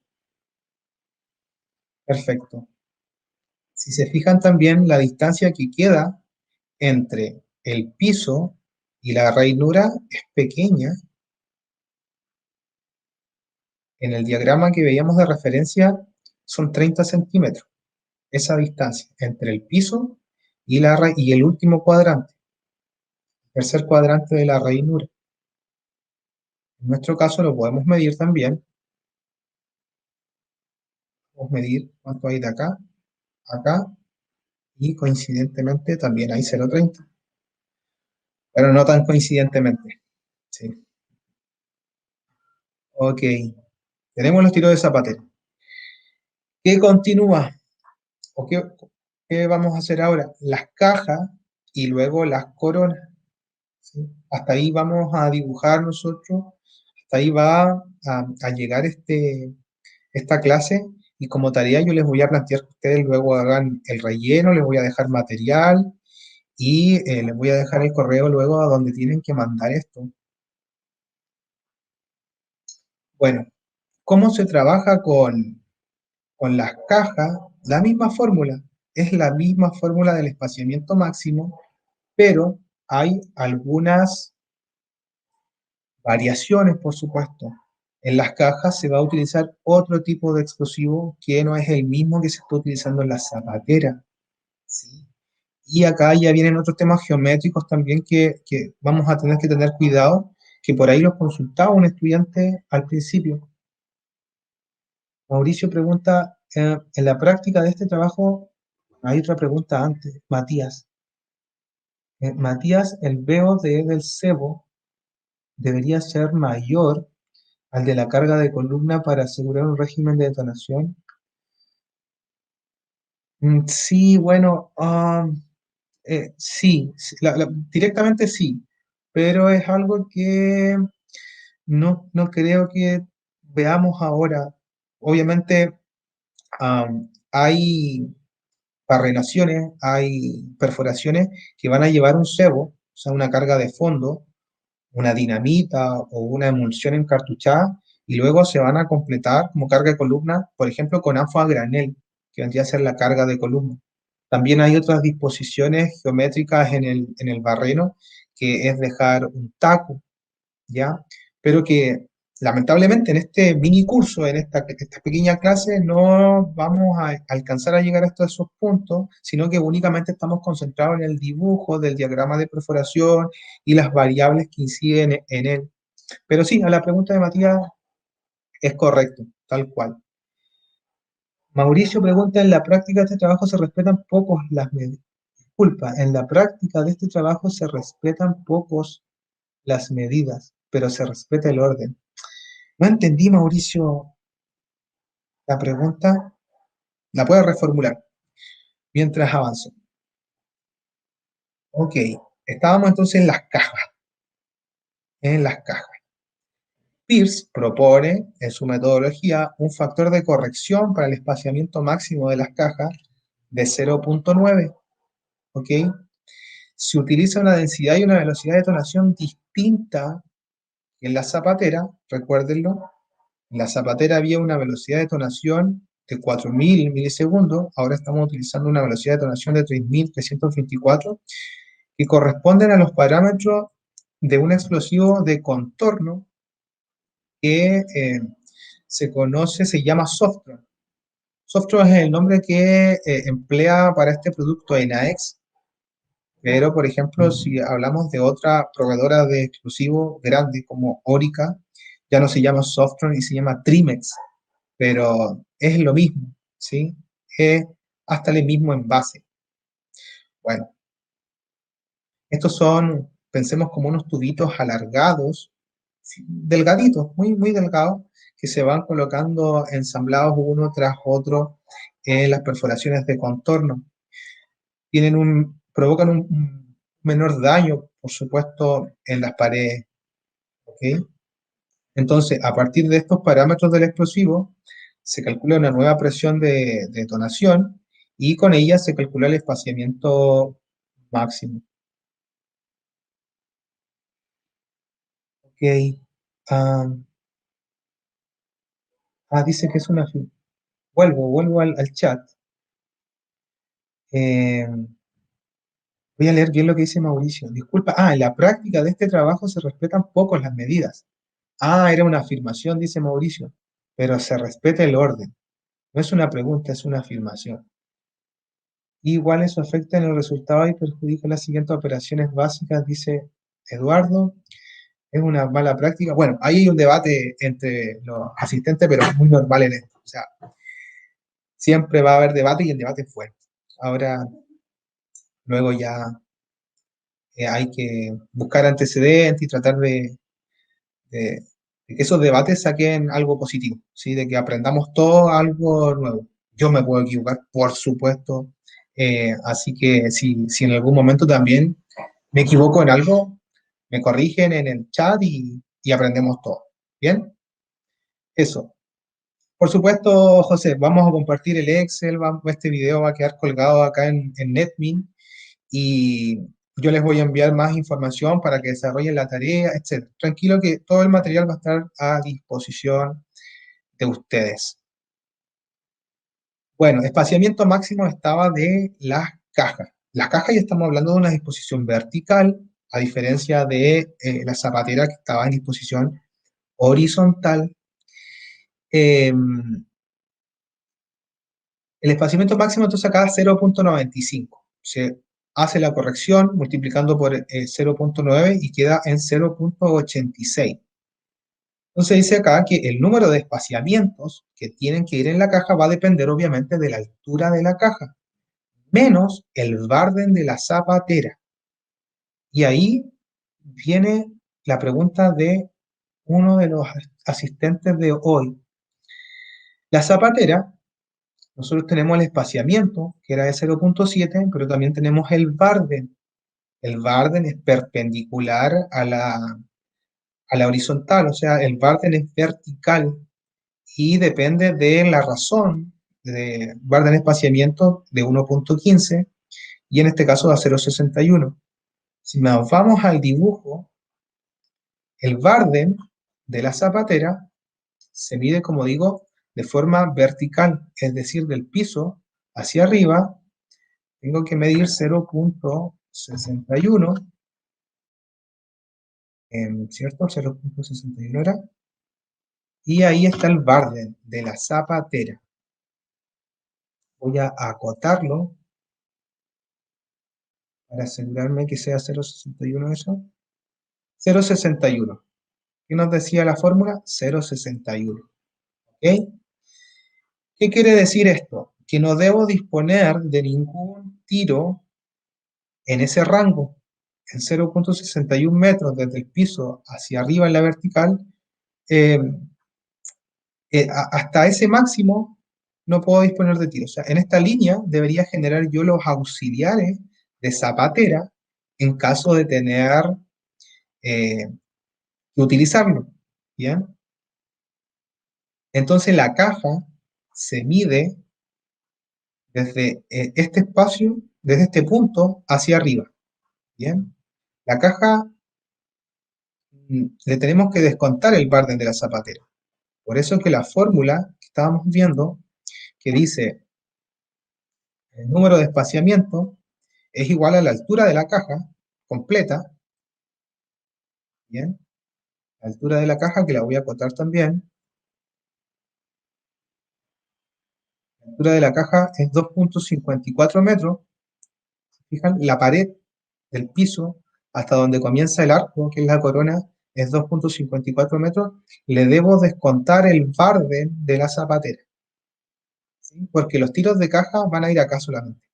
Perfecto. Si se fijan también, la distancia que queda entre el piso y la ranura es pequeña. En el diagrama que veíamos de referencia son 30 centímetros. Esa distancia entre el piso y el último cuadrante, el tercer cuadrante de la ranura. En nuestro caso lo podemos medir también. Podemos medir cuánto hay de acá, acá, y coincidentemente también hay 0.30. Pero no tan coincidentemente. Sí. Ok. Tenemos los tiros de zapatero. ¿Qué continúa? ¿O qué vamos a hacer ahora? Las cajas y luego las coronas. ¿Sí? Hasta ahí vamos a dibujar nosotros. Hasta ahí va a llegar esta clase. Y como tarea yo les voy a plantear que ustedes luego hagan el relleno, les voy a dejar material y les voy a dejar el correo luego a donde tienen que mandar esto. Bueno, ¿cómo se trabaja con las cajas? La misma fórmula, es la misma fórmula del espaciamiento máximo, pero hay algunas variaciones, por supuesto. En las cajas se va a utilizar otro tipo de explosivo que no es el mismo que se está utilizando en la zapatera. ¿Sí? Y acá ya vienen otros temas geométricos también que vamos a tener que tener cuidado, que por ahí los consultaba un estudiante al principio. Mauricio pregunta, en la práctica de este trabajo, hay otra pregunta antes, Matías. Matías, el BOD del cebo debería ser mayor al de la carga de columna para asegurar un régimen de detonación. Sí, bueno, sí, directamente sí, pero es algo que no creo que veamos ahora. Obviamente, hay barrenaciones, hay perforaciones que van a llevar un cebo, o sea, una carga de fondo, una dinamita o una emulsión encartuchada, y luego se van a completar como carga de columna, por ejemplo, con ánfora a granel, que vendría a ser la carga de columna. También hay otras disposiciones geométricas en el barreno, que es dejar un taco, ¿ya? Pero que lamentablemente en este mini curso, en esta pequeña clase, no vamos a alcanzar a llegar hasta esos puntos, sino que únicamente estamos concentrados en el dibujo del diagrama de perforación y las variables que inciden en él. Pero sí, a la pregunta de Matías es correcto, tal cual. Mauricio pregunta, ¿en la práctica de este trabajo se respetan pocos las medidas? Disculpa, en la práctica de este trabajo se respetan pocos las medidas, pero se respeta el orden. No entendí, Mauricio, la pregunta. La puedes reformular mientras avanzo. Ok, estábamos entonces en las cajas. En las cajas. Peirce propone en su metodología un factor de corrección para el espaciamiento máximo de las cajas de 0.9. ¿Ok? Se utiliza una densidad y una velocidad de detonación distinta que en la zapatera, recuérdenlo. En la zapatera había una velocidad de detonación de 4.000 milisegundos, ahora estamos utilizando una velocidad de detonación de 3.324, que corresponden a los parámetros de un explosivo de contorno que se conoce, se llama Softron. Softron es el nombre que emplea para este producto Enaex, pero por ejemplo, si hablamos de otra proveedora de explosivos grande como Orica, ya no se llama Softron y se llama Trimex, pero es lo mismo, ¿sí? Es hasta el mismo envase. Bueno, estos son pensemos como unos tubitos alargados, delgaditos, muy, muy delgados, que se van colocando ensamblados uno tras otro en las perforaciones de contorno. Provocan un menor daño, por supuesto, en las paredes. ¿Ok? Entonces, a partir de estos parámetros del explosivo, se calcula una nueva presión de detonación y con ella se calcula el espaciamiento máximo. Ok. Ah, dice que es una... Vuelvo al chat. Eh, Voy a leer bien lo que dice Mauricio. Disculpa. En la práctica de este trabajo se respetan poco las medidas. Era una afirmación, dice Mauricio, pero se respeta el orden. No es una pregunta, es una afirmación. Igual eso afecta en el resultado y perjudica las siguientes operaciones básicas, dice Eduardo. Es una mala práctica. Bueno, ahí hay un debate entre los asistentes, pero es muy normal en esto. O sea, siempre va a haber debate y el debate es fuerte. Ahora, luego ya hay que buscar antecedentes y tratar de que esos debates saquen algo positivo, ¿sí? De que aprendamos todo algo nuevo. Yo me puedo equivocar, por supuesto, así que si en algún momento también me equivoco en algo, me corrigen en el chat y aprendemos todo. ¿Bien? Eso. Por supuesto, José, vamos a compartir el Excel, este video va a quedar colgado acá en NetMint y yo les voy a enviar más información para que desarrollen la tarea, etc. Tranquilo que todo el material va a estar a disposición de ustedes. Bueno, espaciamiento máximo estaba de las cajas. Las cajas ya estamos hablando de una disposición vertical, a diferencia de la zapatera que estaba en disposición horizontal. Eh, el espaciamiento máximo entonces acá es 0,95. Se hace la corrección multiplicando por 0,9 y queda en 0,86. Entonces dice acá que el número de espaciamientos que tienen que ir en la caja va a depender obviamente de la altura de la caja, menos el barden de la zapatera. Y ahí viene la pregunta de uno de los asistentes de hoy. La zapatera, nosotros tenemos el espaciamiento, que era de 0,7, pero también tenemos el barden. El barden es perpendicular a la horizontal, o sea, el barden es vertical y depende de la razón de barden espaciamiento de 1,15 y en este caso da 0,61. Si nos vamos al dibujo, el barden de la zapatera se mide, como digo, de forma vertical, es decir, del piso hacia arriba, tengo que medir 0,61, ¿cierto? 0,61 era. Y ahí está el barden de la zapatera. Voy a acotarlo para asegurarme que sea 0,61 eso. 0,61. ¿Qué nos decía la fórmula? 0,61. ¿Ok? ¿Qué quiere decir esto? Que no debo disponer de ningún tiro en ese rango. En 0,61 metros desde el piso hacia arriba en la vertical, eh, hasta ese máximo no puedo disponer de tiro. O sea, en esta línea debería generar yo los auxiliares de zapatera en caso de tener que utilizarlo. ¿Bien? Entonces la caja se mide desde este espacio, desde este punto hacia arriba. ¿Bien? La caja le tenemos que descontar el barden de la zapatera. Por eso es que la fórmula que estábamos viendo, que dice el número de espaciamiento es igual a la altura de la caja completa, ¿bien? La altura de la caja, que la voy a acotar también, la altura de la caja es 2,54 metros. Fijan, la pared del piso hasta donde comienza el arco, que es la corona, es 2,54 metros, le debo descontar el barden de la zapatera, ¿sí? Porque los tiros de caja van a ir acá solamente,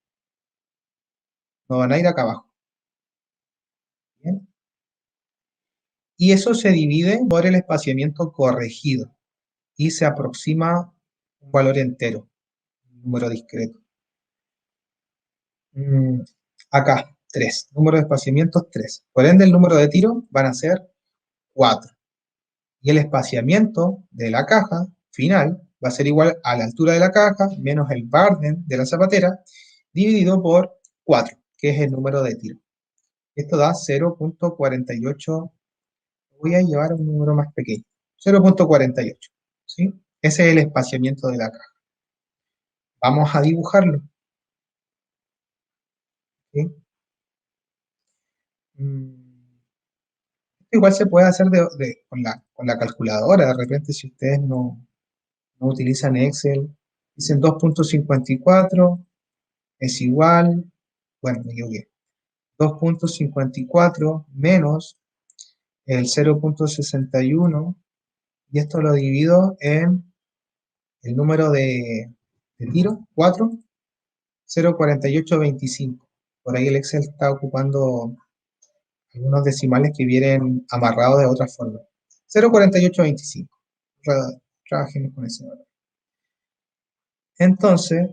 no van a ir acá abajo. ¿Bien? y eso se divide por el espaciamiento corregido y se aproxima un valor entero, un número discreto. Acá, 3, número de espaciamientos 3. Por ende, el número de tiros van a ser 4. Y el espaciamiento de la caja final va a ser igual a la altura de la caja menos el barden de la zapatera dividido por 4, que es el número de tiros. Esto da 0.48. Voy a llevar a un número más pequeño. 0.48. ¿Sí? Ese es el espaciamiento de la caja. Vamos a dibujarlo. ¿Sí? Igual se puede hacer con la calculadora. De repente, si ustedes no utilizan Excel, dicen 2.54 es igual, bueno, me equivoqué, 2.54 menos el 0.61, y esto lo divido en el número de tiro, 4, 0.4825. Por ahí el Excel está ocupando algunos decimales que vienen amarrados de otra forma. 0.4825. Trabajemos con ese valor. Entonces,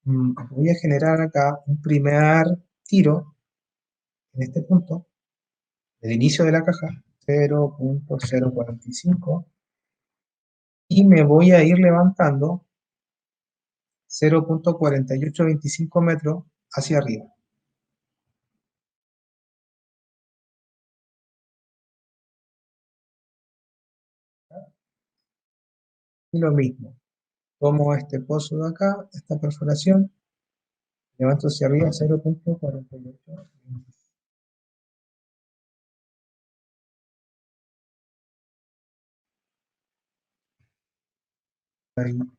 voy a generar acá un primer tiro en este punto, el inicio de la caja, 0.045, y me voy a ir levantando 0.4825 metros hacia arriba. Y lo mismo, tomo este pozo de acá, esta perforación, levanto hacia arriba 0.4825. Ahí, no,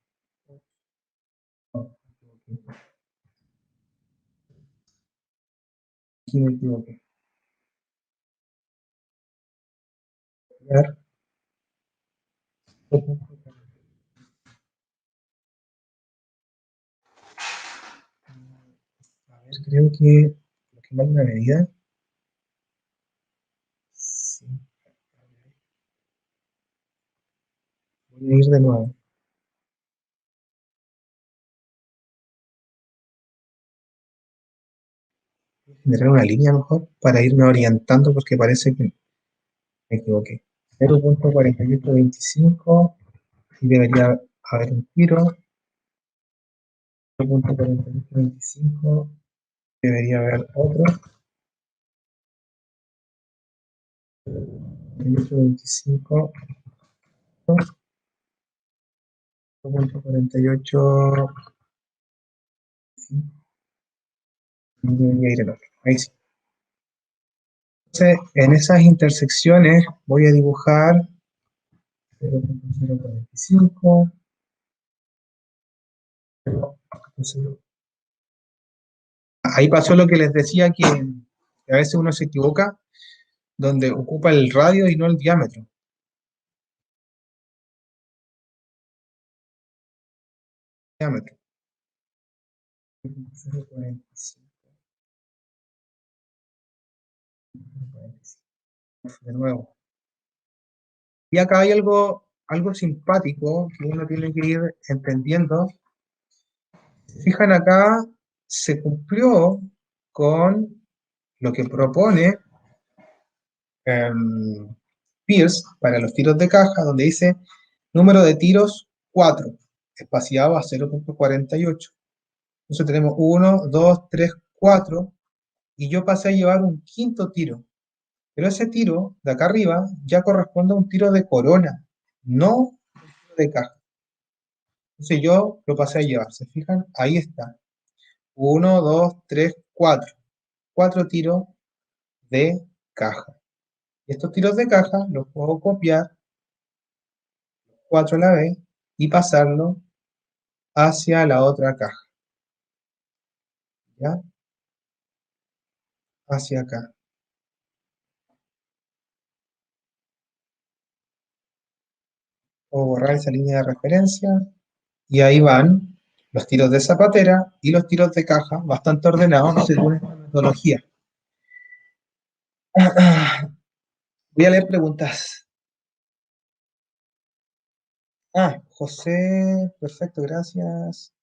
aquí me equivoqué. A ver, creo que lo que vale una medida. Sí. Voy a ir de nuevo. Generar una línea mejor para irme orientando porque parece que me equivoqué. 0.4825, y debería haber un tiro. 0.4825, debería haber otro. 4825, 0.48, debería ir el otro. Ahí sí. Entonces, en esas intersecciones voy a dibujar 0.045, 0.0. Ahí pasó lo que les decía, que a veces uno se equivoca, donde ocupa el radio y no el diámetro. Diámetro. 0.45. De nuevo. Y acá hay algo simpático que uno tiene que ir entendiendo. Fijan acá, se cumplió con lo que propone Pierce para los tiros de caja, donde dice número de tiros 4, espaciado a 0.48. Entonces tenemos 1, 2, 3, 4, y yo pasé a llevar un quinto tiro. Pero ese tiro de acá arriba ya corresponde a un tiro de corona, no un tiro de caja. Entonces yo lo pasé a llevar, ¿se fijan? Ahí está. 1, 2, 3, 4. 4 tiros de caja. Y estos tiros de caja los puedo copiar 4 a la vez y pasarlo hacia la otra caja. ¿Ya? Hacia acá. Puedo borrar esa línea de referencia. Y ahí van los tiros de zapatera y los tiros de caja, bastante ordenados según esta metodología. Voy a leer preguntas. José, perfecto, gracias.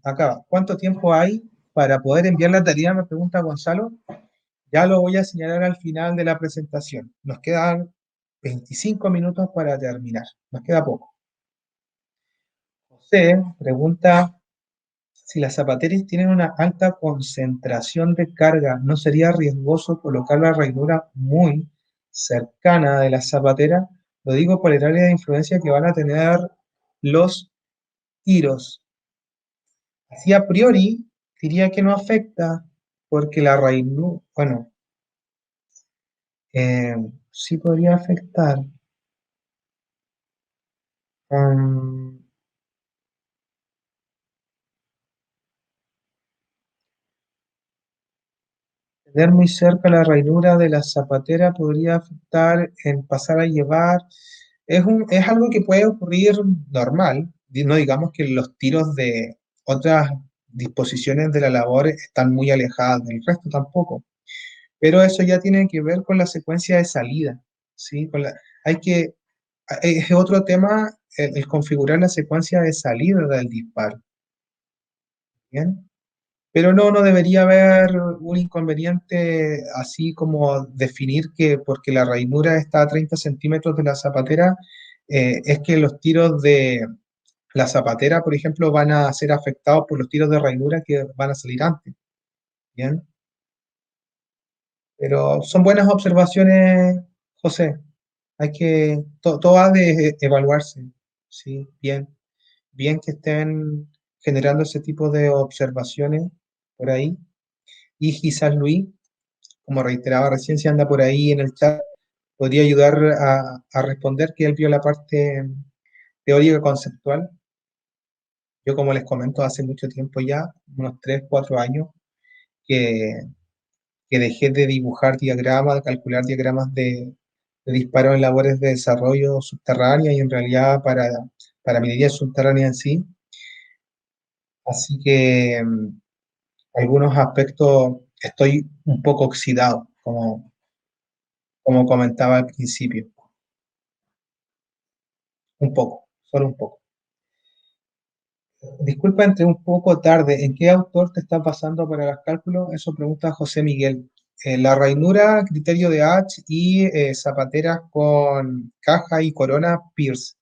Acá, ¿cuánto tiempo hay para poder enviar la tarea? Me pregunta Gonzalo. Ya lo voy a señalar al final de la presentación. Nos quedan 25 minutos para terminar. Nos queda poco. José pregunta si las zapateras tienen una alta concentración de carga, ¿no sería riesgoso colocar la ranura muy cercana de la zapatera? Lo digo por el área de influencia que van a tener los tiros. Así a priori diría que no afecta porque la ranura, bueno, eh, sí podría afectar. Um, Tener muy cerca la ranura de la zapatera podría afectar en pasar a llevar. Es algo que puede ocurrir normal. No digamos que los tiros de otras disposiciones de la labor están muy alejadas del resto tampoco. Pero eso ya tiene que ver con la secuencia de salida. ¿Sí? Hay que, es otro tema el configurar la secuencia de salida del disparo. ¿Bien? Pero no debería haber un inconveniente así como definir que porque la ranura está a 30 centímetros de la zapatera, es que los tiros de la zapatera, por ejemplo, van a ser afectados por los tiros de ranura que van a salir antes. ¿Bien? Pero son buenas observaciones, José. Todo ha de evaluarse. Sí, bien. Bien que estén generando ese tipo de observaciones por ahí. Y quizás Luis, como reiteraba recién, si anda por ahí en el chat, podría ayudar a responder que él vio la parte teórica conceptual. Yo, como les comento, hace mucho tiempo ya, unos 3 4 años, que, que dejé de dibujar diagramas, de calcular diagramas de disparos en labores de desarrollo subterránea y en realidad para minería subterránea en sí. Así que algunos aspectos estoy un poco oxidado, como comentaba al principio. Un poco, solo un poco. Disculpa, entré un poco tarde. ¿En qué autor te está pasando para los cálculos? Eso pregunta José Miguel. La rainura, criterio de H y zapateras con caja y corona Pierce.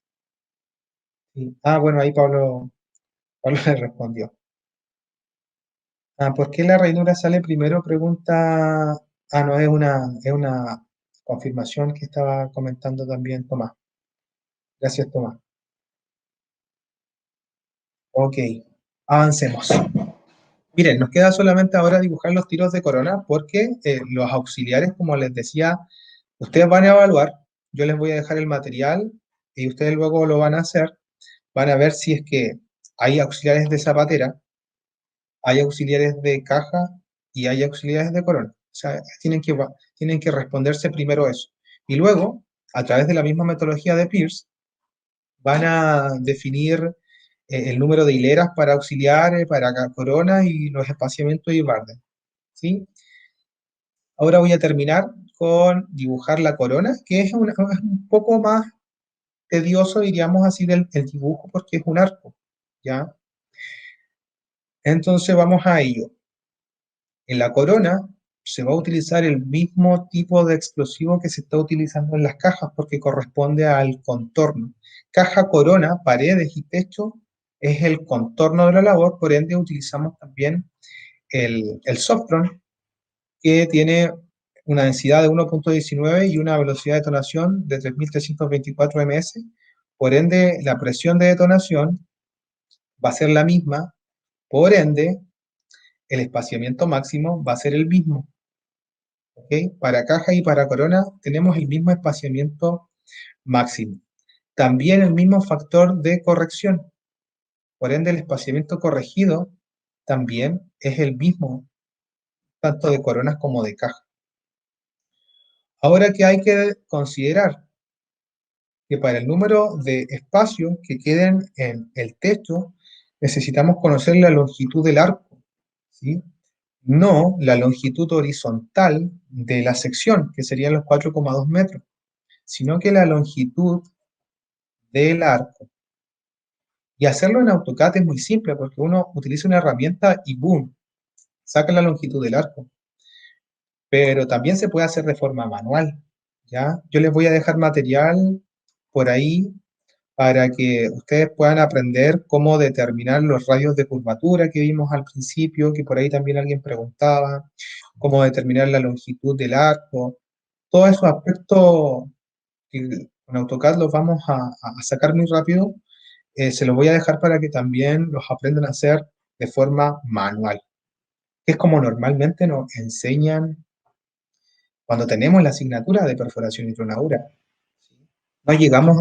Sí. Bueno, ahí Pablo le respondió. ¿Por qué la rainura sale primero? Pregunta. No, es una confirmación que estaba comentando también Tomás. Gracias, Tomás. Ok, avancemos. Miren, nos queda solamente ahora dibujar los tiros de corona porque los auxiliares, como les decía, ustedes van a evaluar, yo les voy a dejar el material y ustedes luego lo van a hacer, van a ver si es que hay auxiliares de zapatera, hay auxiliares de caja y hay auxiliares de corona. O sea, tienen que responderse primero eso. Y luego, a través de la misma metodología de Pierce, van a definir el número de hileras para auxiliares, para corona y los espaciamientos y bardas. ¿Sí? Ahora voy a terminar con dibujar la corona, que es un poco más tedioso, diríamos así, el dibujo, porque es un arco, ¿ya? Entonces vamos a ello. En la corona se va a utilizar el mismo tipo de explosivo que se está utilizando en las cajas, porque corresponde al contorno. Caja, corona, paredes y techo es el contorno de la labor, por ende utilizamos también el Softron, que tiene una densidad de 1.19 y una velocidad de detonación de 3.324 ms. Por ende, la presión de detonación va a ser la misma. Por ende, el espaciamiento máximo va a ser el mismo. ¿Okay? Para caja y para corona tenemos el mismo espaciamiento máximo. También el mismo factor de corrección. Por ende, el espaciamiento corregido también es el mismo, tanto de coronas como de caja. Ahora, ¿qué hay que considerar? Que para el número de espacios que queden en el techo necesitamos conocer la longitud del arco, ¿sí? no la longitud horizontal de la sección, que serían los 4,2 metros, sino que la longitud del arco. Y hacerlo en AutoCAD es muy simple, porque uno utiliza una herramienta y ¡boom! Saca la longitud del arco. Pero también se puede hacer de forma manual, ¿ya? Yo les voy a dejar material por ahí para que ustedes puedan aprender cómo determinar los radios de curvatura que vimos al principio, que por ahí también alguien preguntaba, cómo determinar la longitud del arco, todos esos aspectos que con AutoCAD los vamos a sacar muy rápido, se los voy a dejar para que también los aprendan a hacer de forma manual, que es como normalmente nos enseñan cuando tenemos la asignatura de perforación y tronadura. No llegamos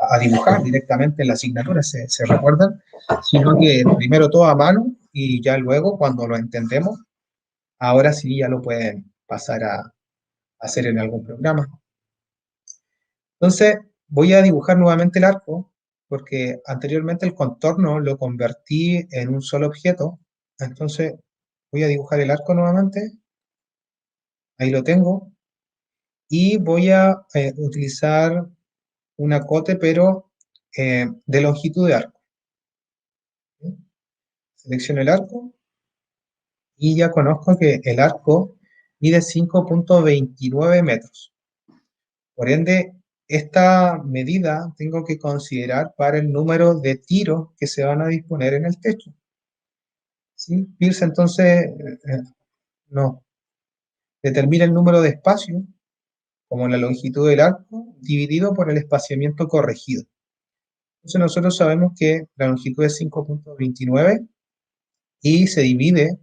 a dibujar directamente en la asignatura, se recuerdan, sino que primero todo a mano y ya luego, cuando lo entendemos, ahora sí ya lo pueden pasar a hacer en algún programa. Entonces, voy a dibujar nuevamente el arco, porque anteriormente el contorno lo convertí en un solo objeto. Entonces, voy a dibujar el arco nuevamente. Ahí lo tengo. Y voy a utilizar un acote, pero de longitud de arco. Selecciono el arco y ya conozco que el arco mide 5,29 metros. Por ende, esta medida tengo que considerar para el número de tiros que se van a disponer en el techo. ¿Sí? Pierce entonces no determina el número de espacios como la longitud del arco dividido por el espaciamiento corregido. Entonces nosotros sabemos que la longitud es 5,29 y se divide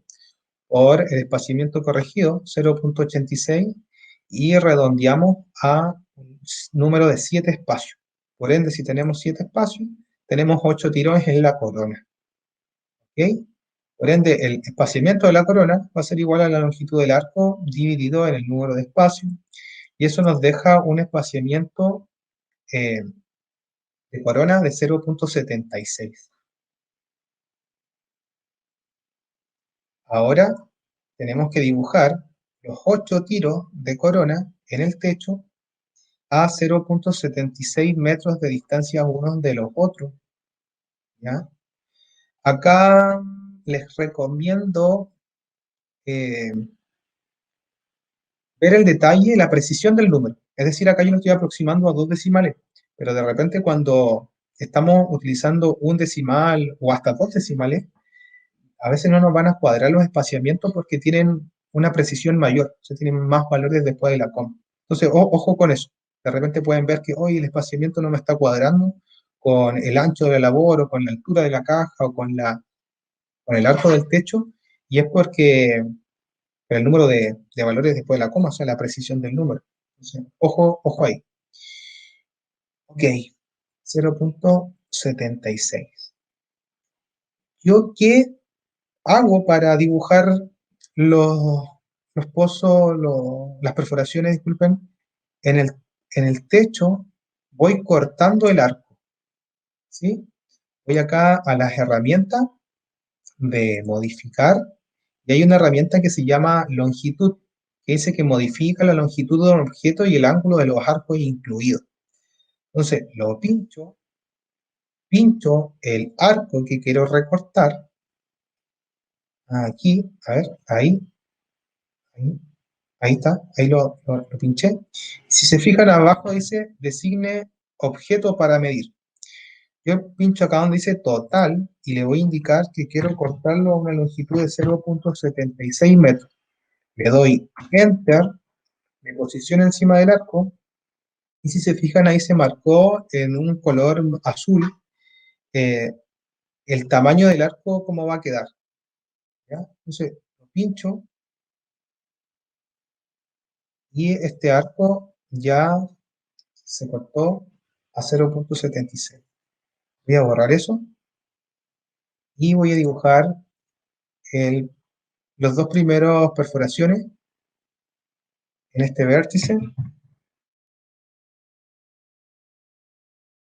por el espaciamiento corregido, 0,86, y redondeamos a un número de 7 espacios. Por ende, si tenemos 7 espacios, tenemos 8 tirones en la corona. ¿Ok? Por ende, el espaciamiento de la corona va a ser igual a la longitud del arco dividido en el número de espacios, y eso nos deja un espaciamiento de corona de 0,76. Ahora tenemos que dibujar los 8 tiros de corona en el techo a 0,76 metros de distancia unos de los otros, ¿ya? Acá les recomiendo eh, ver el detalle, la precisión del número. Es decir, acá yo lo estoy aproximando a 2 decimales, pero de repente cuando estamos utilizando un decimal o hasta 2 decimales, a veces no nos van a cuadrar los espaciamientos porque tienen una precisión mayor, o sea, tienen más valores después de la coma. Entonces, ojo con eso. De repente pueden ver que hoy el espaciamiento no me está cuadrando con el ancho de la labor o con la altura de la caja o con el arco del techo, y es porque el número de valores después de la coma, o sea, la precisión del número. Entonces, ojo ahí. Ok, 0,76. ¿Yo qué hago para dibujar los, los pozos, las perforaciones, disculpen, en el techo? Voy cortando el arco, ¿sí? Voy acá a las herramientas de modificar, y hay una herramienta que se llama longitud, que dice que modifica la longitud de un objeto y el ángulo de los arcos incluidos. Entonces, lo pincho el arco que quiero recortar, aquí, a ver, ahí, ahí está, ahí lo pinché. Si se fijan abajo dice designe objeto para medir. Yo pincho acá donde dice total y le voy a indicar que quiero cortarlo a una longitud de 0,76 metros. Le doy enter, me posiciono encima del arco y si se fijan ahí se marcó en un color azul eh, el tamaño del arco, cómo va a quedar. ¿Ya? Entonces lo pincho y este arco ya se cortó a 0,76. Voy a borrar eso y voy a dibujar el, los dos primeros perforaciones en este vértice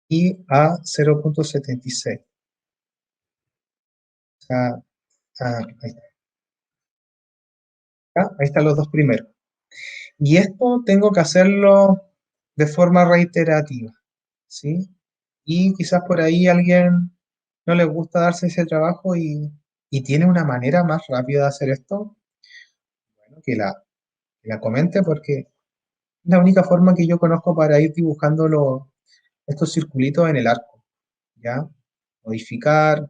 y a 0,76. O sea, ahí está. ¿Ya? Ahí están los dos primeros. Y esto tengo que hacerlo de forma reiterativa, ¿sí? Y quizás por ahí a alguien no le gusta darse ese trabajo y tiene una manera más rápida de hacer esto, bueno, que la comente porque es la única forma que yo conozco para ir dibujando estos circulitos en el arco, ¿ya? Modificar,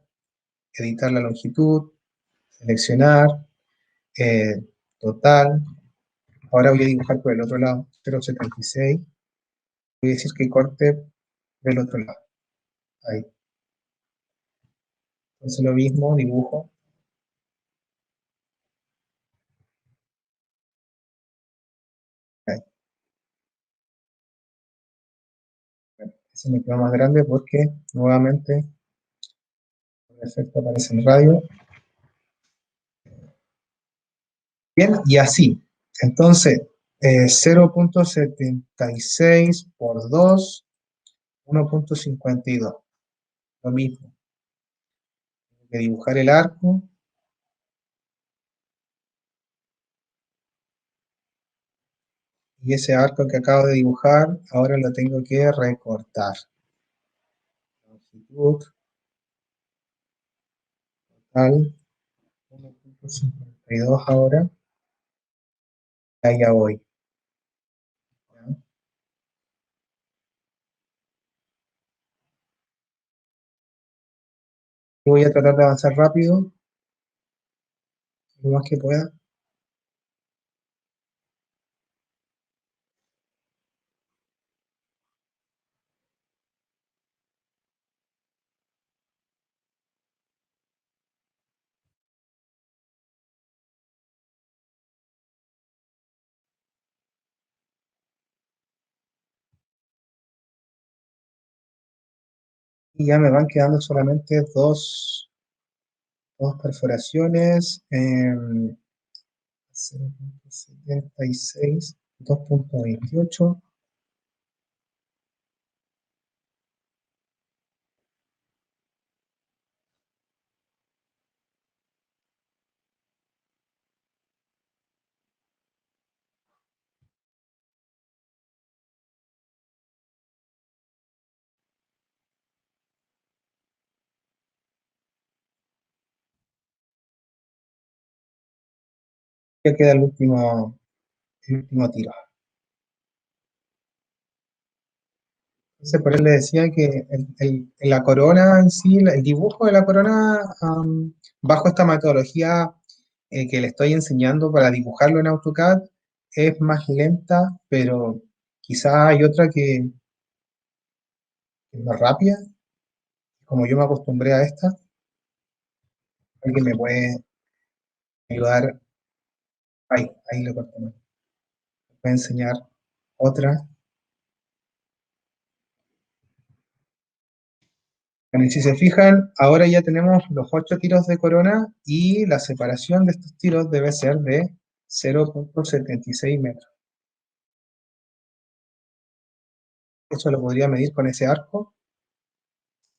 editar la longitud, seleccionar, eh, total. Ahora voy a dibujar por el otro lado, 0,76. Voy a decir que corte del otro lado. Ahí. Entonces lo mismo, dibujo. Ahí. Bueno, ese me quedó más grande porque nuevamente por efecto aparece en radio. Bien, y así. Entonces, 0,76 por 2, 1,52. Lo mismo. Tengo que dibujar el arco. Y ese arco que acabo de dibujar, ahora lo tengo que recortar. Longitud, total, 1,52 ahora. Ahí ya voy. ¿Ya? Y voy a tratar de avanzar rápido, lo más que pueda. Y ya me van quedando solamente dos perforaciones. 0,76, 2,28. Ya queda el último tiro. Entonces, por eso le decía que la corona en sí, el dibujo de la corona, bajo esta metodología que le estoy enseñando para dibujarlo en AutoCAD, es más lenta, pero quizá hay otra que es más rápida. Como yo me acostumbré a esta, alguien me puede ayudar. Ahí lo corté. Me puede enseñar otra. Bueno, y si se fijan, ahora ya tenemos los 8 tiros de corona y la separación de estos tiros debe ser de 0,76 metros. Eso lo podría medir con ese arco.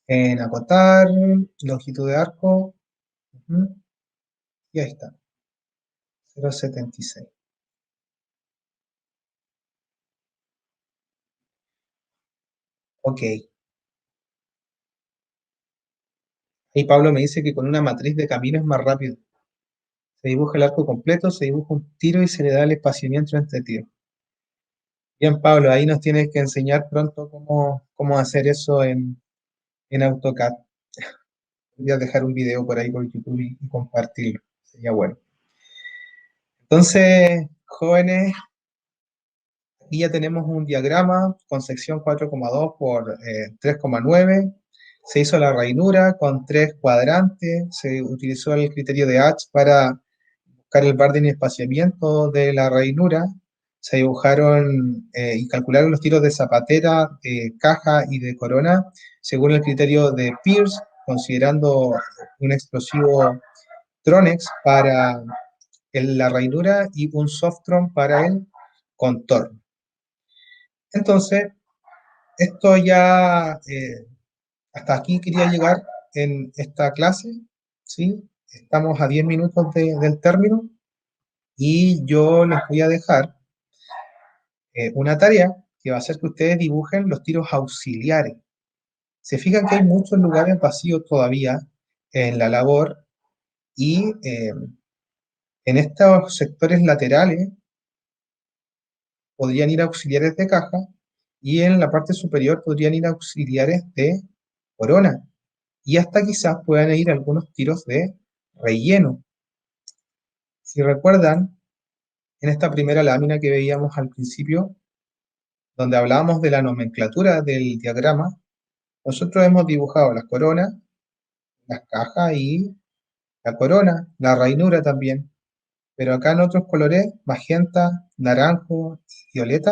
En acotar, longitud de arco, y ahí está, 0,76. Ok. Ahí Pablo me dice que con una matriz de camino es más rápido. Se dibuja el arco completo, se dibuja un tiro y se le da el espaciamiento entre tiros. Bien, Pablo, ahí nos tienes que enseñar pronto cómo hacer eso en AutoCAD. Voy a dejar un video por ahí por YouTube y compartirlo. Sería bueno. Entonces, jóvenes, aquí ya tenemos un diagrama con sección 4,2 por 3,9. Se hizo la ranura con 3 cuadrantes. Se utilizó el criterio de H para buscar el bording y espaciamiento de la ranura. Se dibujaron y calcularon los tiros de zapatera, de caja y de corona según el criterio de Pierce, considerando un explosivo Tronex para la ranura y un Softron para el contorno. Entonces, esto ya, hasta aquí quería llegar en esta clase, ¿sí? Estamos a 10 minutos del término. y yo les voy a dejar una tarea que va a hacer que ustedes dibujen los tiros auxiliares. Se fijan que hay muchos lugares vacíos todavía en la labor y en estos sectores laterales podrían ir auxiliares de caja y en la parte superior podrían ir auxiliares de corona. Y hasta quizás puedan ir algunos tiros de relleno. Si recuerdan, en esta primera lámina que veíamos al principio, donde hablábamos de la nomenclatura del diagrama, nosotros hemos dibujado las coronas, las cajas y la corona, la rainura también. Pero acá en otros colores, magenta, naranjo y violeta,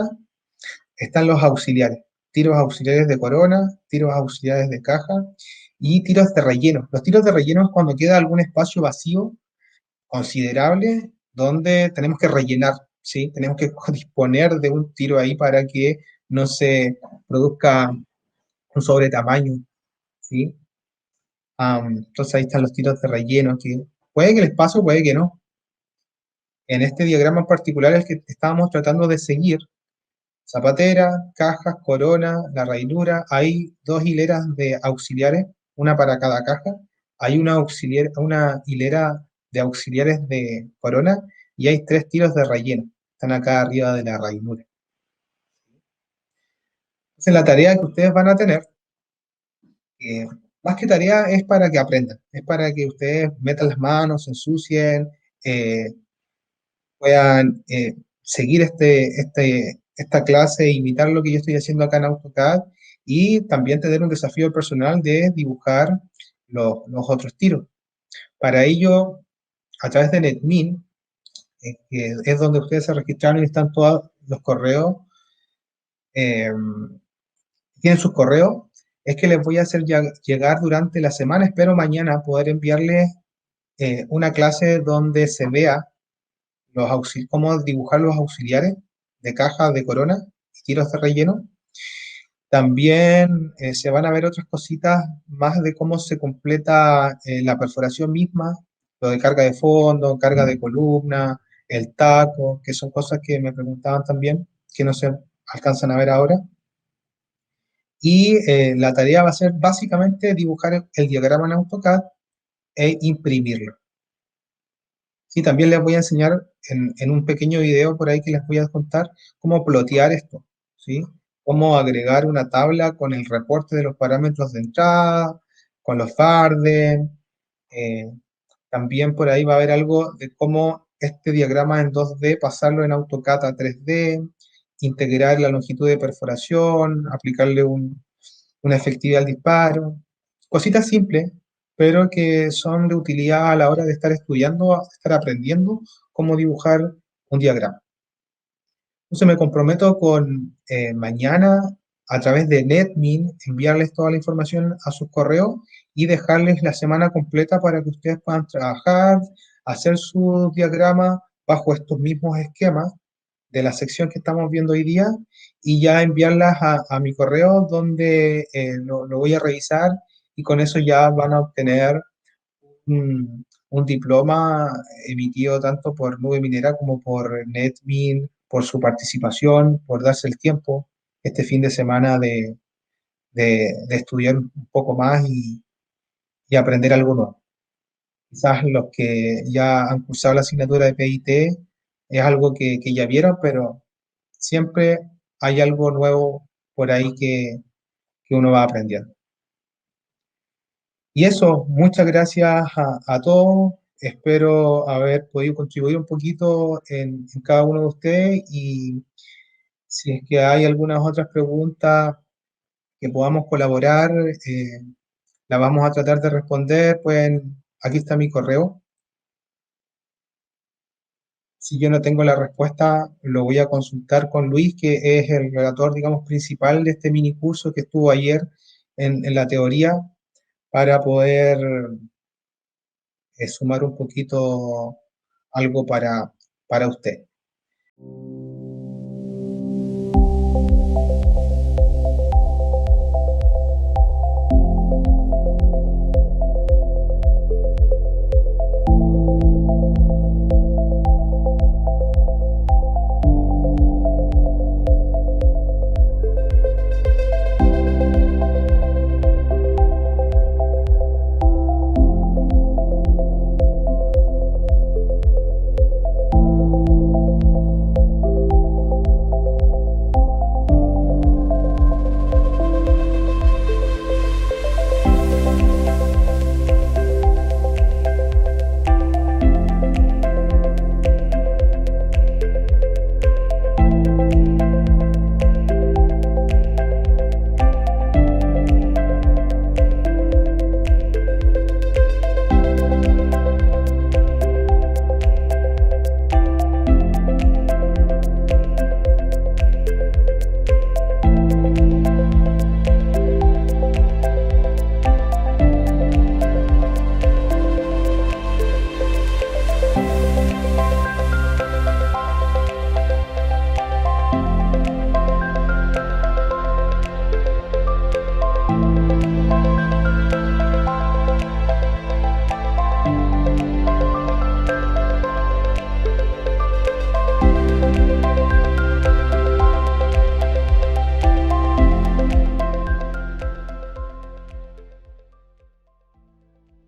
están los auxiliares. Tiros auxiliares de corona, tiros auxiliares de caja y tiros de relleno. Los tiros de relleno es cuando queda algún espacio vacío considerable donde tenemos que rellenar, ¿sí? Tenemos que disponer de un tiro ahí para que no se produzca un sobretamaño, ¿sí? Entonces ahí están los tiros de relleno, que puede que les pase, puede que no. En este diagrama en particular, el que estábamos tratando de seguir, zapatera, cajas, corona, la rainura, hay dos hileras de auxiliares, una para cada caja, hay una hilera de auxiliares de corona y hay tres tiros de relleno, están acá arriba de la rainura. Entonces la tarea que ustedes van a tener, más que tarea, es para que aprendan, es para que ustedes metan las manos, se ensucien, eh, puedan seguir esta clase e imitar lo que yo estoy haciendo acá en AutoCAD y también tener un desafío personal de dibujar los otros tiros. Para ello, a través de NetMin, que es donde ustedes se registraron y están todos los correos, eh, tienen sus correos, es que les voy a hacer llegar durante la semana, espero mañana poder enviarles una clase donde se vea cómo dibujar los auxiliares de caja, de corona y tiros de relleno. También se van a ver otras cositas más de cómo se completa la perforación misma, lo de carga de fondo, carga de columna, el taco, que son cosas que me preguntaban también, que no se alcanzan a ver ahora. Y la tarea va a ser básicamente dibujar el diagrama en AutoCAD e imprimirlo. Sí, también les voy a enseñar en un pequeño video por ahí que les voy a contar cómo plotear esto, ¿sí? Cómo agregar una tabla con el reporte de los parámetros de entrada, con los Varden. eh, También por ahí va a haber algo de cómo este diagrama en 2D pasarlo en AutoCAD a 3D, integrar la longitud de perforación, aplicarle una efectividad al disparo. Cositas simples, pero que son de utilidad a la hora de estar estudiando, estar aprendiendo cómo dibujar un diagrama. Entonces me comprometo con mañana a través de NetMin enviarles toda la información a sus correos y dejarles la semana completa para que ustedes puedan trabajar, hacer su diagrama bajo estos mismos esquemas de la sección que estamos viendo hoy día y ya enviarlas a mi correo donde lo voy a revisar y con eso ya van a obtener un diploma emitido tanto por Nube Minera como por NetMin, por su participación, por darse el tiempo este fin de semana de estudiar un poco más y aprender algo nuevo. Quizás los que ya han cursado la asignatura de PIT es algo que ya vieron, pero siempre hay algo nuevo por ahí que uno va aprendiendo. Y eso, muchas gracias a todos. Espero haber podido contribuir un poquito en cada uno de ustedes y si es que hay algunas otras preguntas que podamos colaborar, la vamos a tratar de responder. Aquí está mi correo. Si yo no tengo la respuesta, lo voy a consultar con Luis, que es el relator, digamos, principal de este mini curso que estuvo ayer en la teoría, para poder sumar un poquito algo para usted.